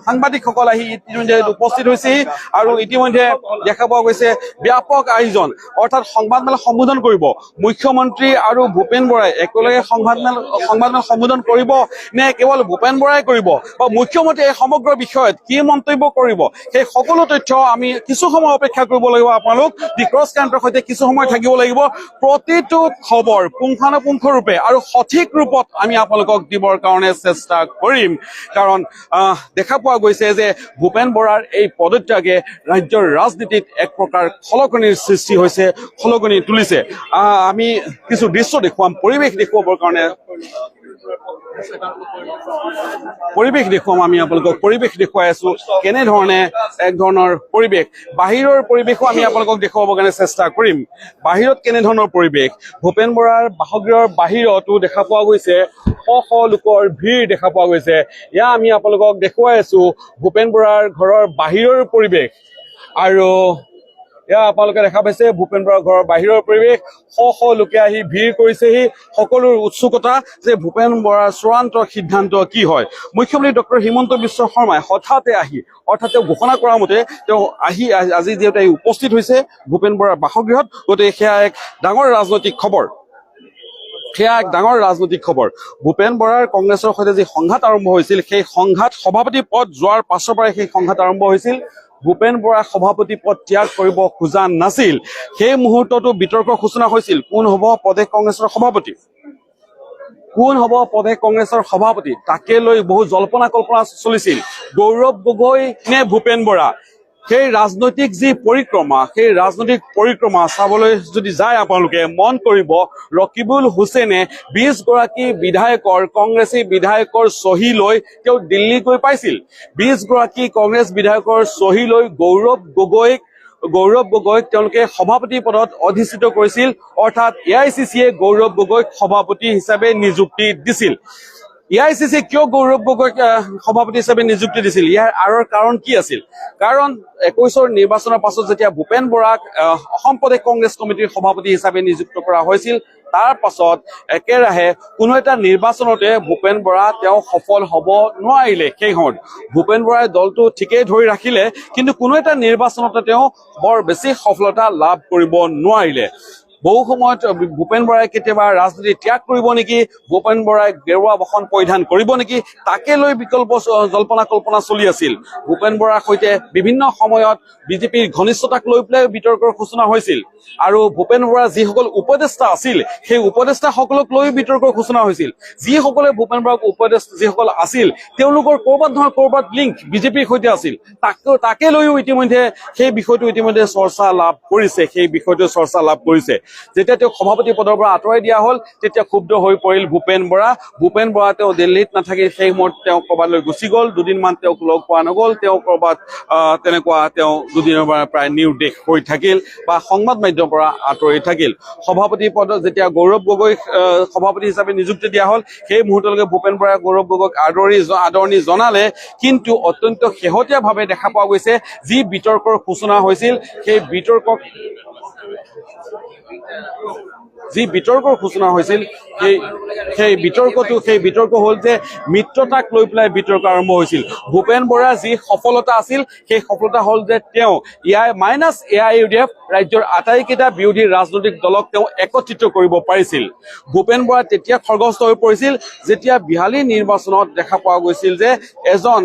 [SPEAKER 8] সাংবাদিকসকল আহি ইতিমধ্যে উপস্থিত হৈছে আৰু ইতিমধ্যে দেখা পোৱা গৈছে ব্যাপক আয়োজন অৰ্থাৎ সংবাদমেল সম্বোধন কৰিব মুখ্যমন্ত্ৰী আৰু ভূপেন বৰাই একেলগে সংবাদমেল সম্বোধন কৰিব নে কেৱল ভূপেন বৰাই কৰিব বা মুখ্যমন্ত্ৰী এই সমগ্ৰ বিষয়ত কি মন্তব্য কৰিব সেই সকলো তথ্য আমি কিছু সময় অপেক্ষা কৰিব লাগিব আপোনালোক দি ক্ৰছ কাৰেণ্টৰ সৈতে কিছু সময় থাকিব লাগিব প্ৰতিটো খবৰ পুংখানুপুংখৰূপে আৰু সঠিক ৰূপত আমি আপোনালোকক দিবৰ কাৰণে চেষ্টা কৰিম কাৰণ দেখা পোৱা গৈছে যে ভূপেন বৰাৰ এই পদত্যাগে ৰাজ্যৰ ৰাজনীতিত এক প্ৰকাৰ খলকনিৰ সৃষ্টি হৈছে খলকনি তুলিছে আমি কিছু দৃশ্য দেখুৱাম পৰিৱেশ দেখুৱাবৰ কাৰণে আমি আপোনালোকক পৰিৱেশ দেখুৱাই আছো কেনেধৰণে এক ধৰণৰ পৰিৱেশ বাহিৰৰ পৰিৱেশো আমি আপোনালোকক দেখুৱাবৰ কাৰণে চেষ্টা কৰিম বাহিৰত কেনেধৰণৰ পৰিৱেশ ভূপেন বৰাৰ বাসগৃহৰ বাহিৰতো দেখা পোৱা গৈছে শ লোকৰ ভিৰ দেখা পোৱা গৈছে এয়া আমি আপোনালোকক দেখুৱাই আছো ভূপেন বৰাৰ ঘৰৰ বাহিৰৰ পৰিৱেশ আৰু এয়া আপোনালোকে দেখা পাইছে ভূপেন বৰাৰ ঘৰৰ বাহিৰৰ পৰিৱেশ শ লোকে আহি ভিৰ কৰিছেহি সকলোৰ উৎসুকতা যে ভূপেন বৰাৰ চূড়ান্ত সিদ্ধান্ত কি হয় মুখ্যমন্ত্ৰী ডক্টৰ হিমন্ত বিশ্ব শৰ্মাই হঠাতে আহি অৰ্থাৎ তেওঁ ঘোষণা কৰা মতে তেওঁ আহি আজি যিহেতু উপস্থিত হৈছে ভূপেন বৰাৰ বাসগৃহত গতিকে সেয়া এক ডাঙৰ ৰাজনৈতিক খবৰ ভূপেন বৰাৰ কংগ্ৰেছৰ সৈতে যি সংঘাত আৰম্ভ হৈছিল সেই সংঘাত সভাপতি পদ যোৱাৰ পাছৰ পৰাই সেই সংঘাত আৰম্ভ হৈছিল ভূপেন বৰা সভাপতি পদ ত্যাগ কৰিব খোজা নাছিল সেই মুহূৰ্ততো বিতৰ্কৰ সূচনা হৈছিল কোন হ'ব প্ৰদেশ কংগ্ৰেছৰ সভাপতি তাকে লৈ বহু জল্পনা কল্পনা চলিছিল গৌৰৱ গগৈ নে ভূপেন বৰা সেই ৰাজনৈতিক যি পৰিক্ৰমা চাবলৈ যদি যায় আপোনালোকে মন কৰিব ৰকিবুল হুছেইনে 20 গৰাকী বিধায়কৰ কংগ্ৰেছী বিধায়কৰ চহী লৈ তেওঁ দিল্লী গৈ পাইছিল 20 গৰাকী কংগ্ৰেছ বিধায়কৰ চহী লৈ গৌৰৱ গগৈক তেওঁলোকে সভাপতি পদত অধিষ্ঠিত কৰিছিল অৰ্থাৎ এআইচিচিয়ে গৌৰৱ গগৈক সভাপতি হিচাপে নিযুক্তি দিছিল এআইচিচি কিয় গৌৰৱ গগৈক সভাপতি হিচাপে নিযুক্তি দিছিল ইয়াৰ আঁৰৰ কাৰণ কি আছিল কাৰণ 21ৰ নিৰ্বাচনৰ পাছত যেতিয়া ভূপেন বৰাক অসম প্ৰদেশ কংগ্ৰেছ কমিটিৰ সভাপতি হিচাপে নিযুক্ত কৰা হৈছিল তাৰ পাছত একেৰাহে কোনো এটা নিৰ্বাচনতে ভূপেন বৰা তেওঁ সফল হ'ব নোৱাৰিলে সেই সময়ত ভূপেন বৰাই দলটো ঠিকেই ধৰি ৰাখিলে কিন্তু কোনো এটা নিৰ্বাচনতে তেওঁ বৰ বেছি সফলতা লাভ কৰিব নোৱাৰিলে বহু সময়ত ভূপেন বৰাই কেতিয়াবা ৰাজনীতি ত্যাগ কৰিব নেকি ভূপেন বৰাই গেৰুৱা বসন পৰিধান কৰিব নেকি তাকে লৈ বিকল্প জল্পনা কল্পনা চলি আছিল ভূপেন বৰাৰ সৈতে বিভিন্ন সময়ত বিজেপিৰ ঘনিষ্ঠতাক লৈ পেলাই বিতৰ্কৰ সূচনা হৈছিল আৰু ভূপেন বৰাৰ যিসকল উপদেষ্টা আছিল সেই উপদেষ্টাসকলক লৈ বিতৰ্কৰ সূচনা হৈছিল যিসকলে ভূপেন বৰাক যিসকল আছিল তেওঁলোকৰ ক'ৰবাত নহয় ক'ৰবাত লিংক বিজেপিৰ সৈতে আছিল তাকে লৈও ইতিমধ্যে সেই বিষয়টো চৰ্চা লাভ কৰিছে যেতিয়া তেওঁ সভাপতি পদৰ পৰা আঁতৰাই দিয়া হ'ল তেতিয়া ক্ষুব্ধ হৈ পৰিল ভূপেন বৰা তেওঁ দিল্লীত নাথাকি সেই সময়ত তেওঁ ক'ৰবালৈ গুচি গ'ল দুদিনমান তেওঁক লগ পোৱা নগ'ল তেওঁ ক'ৰবাত তেনেকুৱা তেওঁ দুদিনৰ পৰা প্ৰায় নিৰুদ্দেশ হৈ থাকিল বা সংবাদ মাধ্যমৰ পৰা আঁতৰি থাকিল সভাপতি পদত যেতিয়া গৌৰৱ গগৈক সভাপতি হিচাপে নিযুক্তি দিয়া হ'ল সেই মুহূৰ্তলৈকে ভূপেন বৰাই গৌৰৱ গগৈক আদৰণি জনালে কিন্তু অত্যন্ত শেহতীয়াভাৱে দেখা পোৱা গৈছে যি বিতৰ্কৰ সূচনা হৈছিল সেই বিতৰ্ক হ'ল যে মিত্ৰতাক লৈ পেলাই বিতৰ্ক আৰম্ভ হৈছিল ভূপেন বৰাৰ যি সফলতা আছিল সেই সফলতা হ'ল যে তেওঁ এআইইউডিএফ ৰাজ্যৰ আটাইকেইটা বিৰোধী ৰাজনৈতিক দলক তেওঁ একত্ৰিত কৰিব পাৰিছিল ভূপেন বৰা তেতিয়া খৰ্গস্থ হৈ পৰিছিল যেতিয়া বিহালী নিৰ্বাচনত দেখা পোৱা গৈছিল যে এজন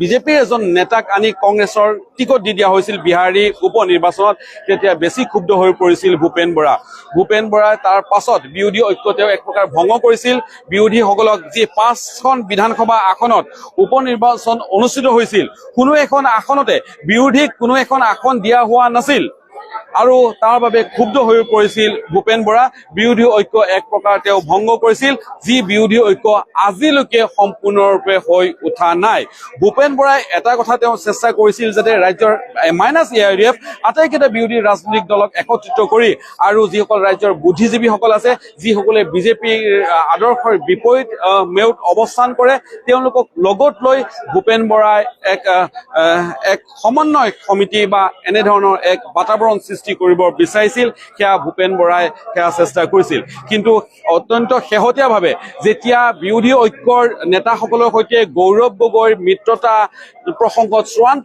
[SPEAKER 8] বিজেপিৰ এজন নেতাক আনি কংগ্ৰেছৰ টিকট দি দিয়া হৈছিল বিহাৰী উপ নিৰ্বাচনত তেতিয়া বেছি ক্ষুব্ধ হৈ পৰিছিল ভূপেন বৰাই তাৰ পাছত বিৰোধী ঐক্য তেওঁ এক প্ৰকাৰ ভংগ কৰিছিল বিৰোধীসকলক যি 5খন বিধানসভা আসনত উপ নিৰ্বাচন অনুষ্ঠিত হৈছিল কোনো এখন আসনতে বিৰোধীক কোনো এখন আসন দিয়া হোৱা নাছিল আৰু তাৰ বাবে ক্ষুব্ধ হৈ পৰিছিল ভূপেন বৰা বিৰোধী ঐক্য এক প্ৰকাৰ তেওঁ ভংগ কৰিছিল যি বিৰোধী ঐক্য আজিলৈকে সম্পূৰ্ণৰূপে হৈ উঠা নাই ভূপেন বৰাই এটা কথা তেওঁ চেষ্টা কৰিছিল যাতে ৰাজ্যৰ এআইইউডিএফ আটাইকেইটা বিৰোধী ৰাজনৈতিক দলক একত্ৰিত কৰি আৰু যিসকল ৰাজ্যৰ বুদ্ধিজীৱীসকল আছে যিসকলে বিজেপিৰ আদৰ্শৰ বিপৰীত মেউত অৱস্থান কৰে তেওঁলোকক লগত লৈ ভূপেন বৰাই এক সমন্বয় সমিতি বা এনেধৰণৰ এক বাতাবৰণ সৃষ্টি সৃষ্টি কৰিব বিচাৰিছিল সেয়া ভূপেন বৰাই সেয়া চেষ্টা কৰিছিল কিন্তু অত্যন্ত শেহতীয়াভাৱে যেতিয়া বিৰোধী ঐক্যৰ নেতাসকলৰ সৈতে গৌৰৱ গগৈৰ মিত্ৰতা প্ৰসংগত চূড়ান্ত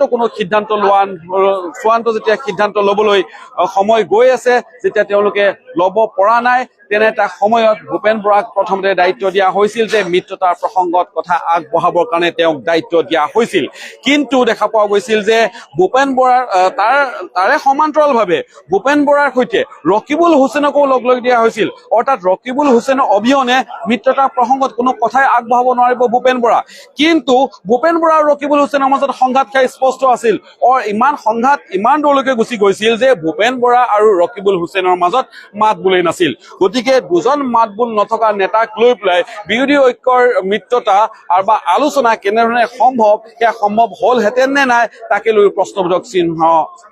[SPEAKER 8] যেতিয়া সিদ্ধান্ত ল'বলৈ সময় গৈ আছে যেতিয়া তেওঁলোকে ল'ব পৰা নাই তেনে এটা সময়ত ভূপেন বৰাক প্ৰথমতে দায়িত্ব দিয়া হৈছিল যে মিত্ৰতাৰ প্ৰসংগত কথা আগবঢ়াবৰ কাৰণে তেওঁক দায়িত্ব দিয়া হৈছিল কিন্তু দেখা পোৱা গৈছিল যে ভূপেন বৰাৰ তাৰে সমান্তৰালভাৱে ভূপেন বৰাৰ সৈতে ৰকিবুল হুছেইনকো লগ দিয়া হৈছিল অৰ্থাৎ ৰকিবুল হুছেইনৰ অবিহনে মিত্ৰতাৰ প্ৰসংগত কোনো কথাই আগবঢ়াব নোৱাৰিব ভূপেন বৰা কিন্তু ভূপেন বৰা আৰু ৰকিবুল হুছেইনৰ মাজত সংঘাত স্পষ্ট আছিল ইমান সংঘাত ইমান দূৰলৈকে গুচি গৈছিল যে ভূপেন বৰা আৰু ৰকিবুল হুছেইনৰ মাজত মাত বোলেই নাছিল গতিকে দুজন মাত বোল নথকা নেতাক লৈ পেলাই বিৰোধী ঐক্যৰ মিত্ৰতা আৰু বা আলোচনা কেনেধৰণে সম্ভৱ সেয়া সম্ভৱ হ'লহেঁতেন নে নাই তাকে লৈ প্ৰশ্নবোধক চিহ্ন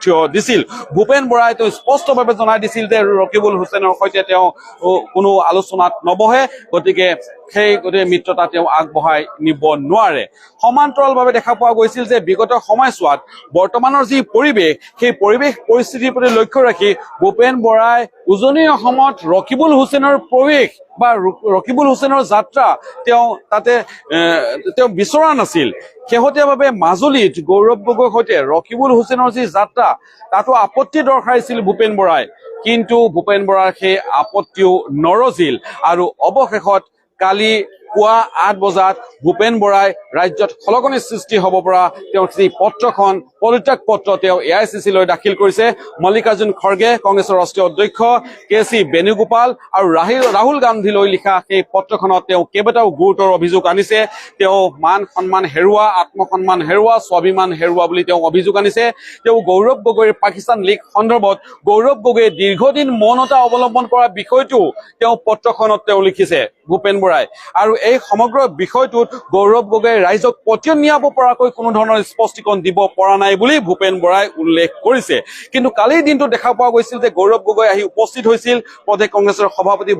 [SPEAKER 8] থিয় দিছিল ভূপেন বৰাই তেওঁ স্পষ্টভাৱে জনাই দিছিল যে ৰকিবুল হুছেইনৰ সৈতে তেওঁ কোনো আলোচনাত নবহে গতিকে সেই গোটেই মিত্ৰতা তেওঁ আগবঢ়াই নিব নোৱাৰে সমান্তৰালভাৱে দেখা পোৱা গৈছিল যে বিগত সময়ছোৱাত বৰ্তমানৰ যি পৰিৱেশ সেই পৰিস্থিতিৰ প্ৰতি লক্ষ্য ৰাখি ভূপেন বৰাই উজনি অসমত ৰকিবুল হুছেইনৰ প্ৰৱেশ বা ৰকিবুল হুছেইনৰ যাত্ৰা তেওঁ তাতে তেওঁ বিচৰা নাছিল শেহতীয়াভাৱে মাজুলীত গৌৰৱ গগৈৰ সৈতে ৰকিবুল হুছেইনৰ যি যাত্ৰা তাতো আপত্তি দৰ্শাইছিল ভূপেন বৰাই কিন্তু ভূপেন বৰাৰ সেই আপত্তিও নৰজিল আৰু অৱশেষত কালি পুৱা 8 বজাত ভূপেন বৰাই ৰাজ্যত খলকনিৰ সৃষ্টি হ'ব পৰা তেওঁৰ যি পত্ৰখন পদত্যাগ পত্ৰ তেওঁ AICC লৈ দাখিল কৰিছে মল্লিকাৰ্জুন খৰ্গে কংগ্ৰেছৰ ৰাষ্ট্ৰীয় অধ্যক্ষ KC বেণুগোপাল আৰু ৰাহুল গান্ধীলৈ লিখা সেই পত্ৰখনত তেওঁ কেইবাটাও গুৰুতৰ অভিযোগ আনিছে তেওঁ মান সন্মান হেৰুওৱা আত্মসন্মান হেৰুওৱা স্বাভিমান হেৰুওৱা বুলি তেওঁ অভিযোগ আনিছে তেওঁ গৌৰৱ গগৈৰ পাকিস্তান লীগ সন্দৰ্ভত গৌৰৱ গগৈয়ে দীৰ্ঘদিন মৌনতা অৱলম্বন কৰা বিষয়টো তেওঁ পত্ৰখনত তেওঁ লিখিছে ভূপেন বৰাই আৰু এই সমগ্ৰ বিষয়টোত গৌৰৱ গগৈয়ে ৰাইজক পতিয়ন নিয়াব পৰাকৈ কোনো ধৰণৰ স্পষ্টীকৰণ দিব পৰা নাই বুলি ভূপেন বৰাই উল্লেখ কৰিছে কিন্তু কালিৰ দিনটো দেখা পোৱা গৈছিল যে গৌৰৱ গগৈ আহি উপস্থিত হৈছিল প্ৰদেশ কংগ্ৰেছৰ সভাপতি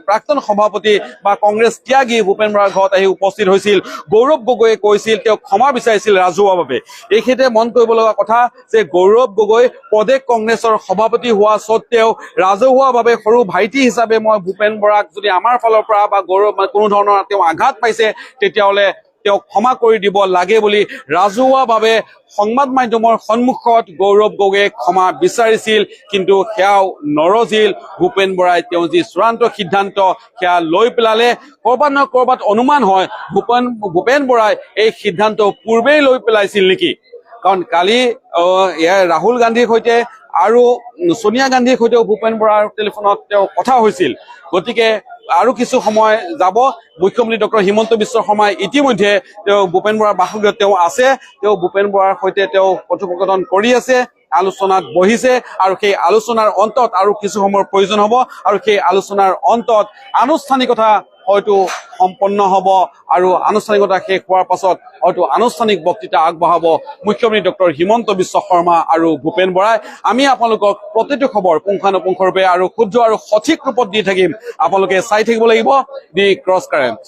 [SPEAKER 8] প্ৰাক্তন সভাপতি বা কংগ্ৰেছ ত্যাগী ভূপেন বৰাৰ ঘৰত আহি উপস্থিত হৈছিল গৌৰৱ গগৈয়ে কৈছিল তেওঁ ক্ষমা বিচাৰিছিল ৰাজহুৱাভাৱে এইক্ষেত্ৰে মন কৰিব লগা কথা যে গৌৰৱ গগৈ প্ৰদেশ কংগ্ৰেছৰ সভাপতি হোৱা স্বত্তেও ৰাজহুৱাভাৱে সৰু ভাইটি হিচাপে মই ভূপেন বৰাক যদি আমাৰ ফালৰ পৰা বা গৌৰৱ কোনো ধৰণৰ তেওঁ আঘাত পাইছে তেতিয়াহ'লে তেওঁ ক্ষমা কৰি দিব লাগে বুলি ৰাজহুৱাভাৱে সংবাদ মাধ্যমৰ সন্মুখত গৌৰৱ গগৈয়ে ক্ষমা বিচাৰিছিল কিন্তু সেয়াও নৰজিল ভূপেন বৰাই তেওঁ যি চূড়ান্ত সিদ্ধান্ত সেয়া লৈ পেলালে কৰবাত নহয় কৰবাত অনুমান হয় ভূপেন বৰাই এই সিদ্ধান্ত পূৰ্বেই লৈ পেলাইছিল নেকি কাৰণ কালি ৰাহুল গান্ধীৰ সৈতে আৰু সোনিয়া গান্ধীৰ সৈতেও ভূপেন বৰাৰ টেলিফোনত তেওঁ কথা হৈছিল গতিকে আৰু কিছু সময় যাব মুখ্যমন্ত্ৰী ডক্টৰ হিমন্ত বিশ্ব শৰ্মাই ইতিমধ্যে তেওঁ ভূপেন বৰাৰ বাসগৃহত তেওঁ আছে তেওঁ ভূপেন বৰাৰ সৈতে তেওঁ কথোপকথন কৰি আছে আলোচনাত বহিছে আৰু সেই আলোচনাৰ অন্তত আৰু কিছু সময়ৰ প্ৰয়োজন হ'ব আৰু সেই আলোচনাৰ অন্তত আনুষ্ঠানিকতা হয়তো সম্পন্ন হ'ব আৰু আনুষ্ঠানিকতা শেষ হোৱাৰ পাছত হয়তো আনুষ্ঠানিক বক্তৃতা আগবঢ়াব মুখ্যমন্ত্ৰী ডক্টৰ হিমন্ত বিশ্ব শৰ্মা আৰু ভূপেন বৰাই আমি আপোনালোকক প্ৰতিটো খবৰ পুংখানুপুংখৰূপে আৰু শুদ্ধ আৰু সঠিক ৰূপত দি থাকিম আপোনালোকে চাই থাকিব লাগিব দি ক্ৰছ কাৰেণ্ট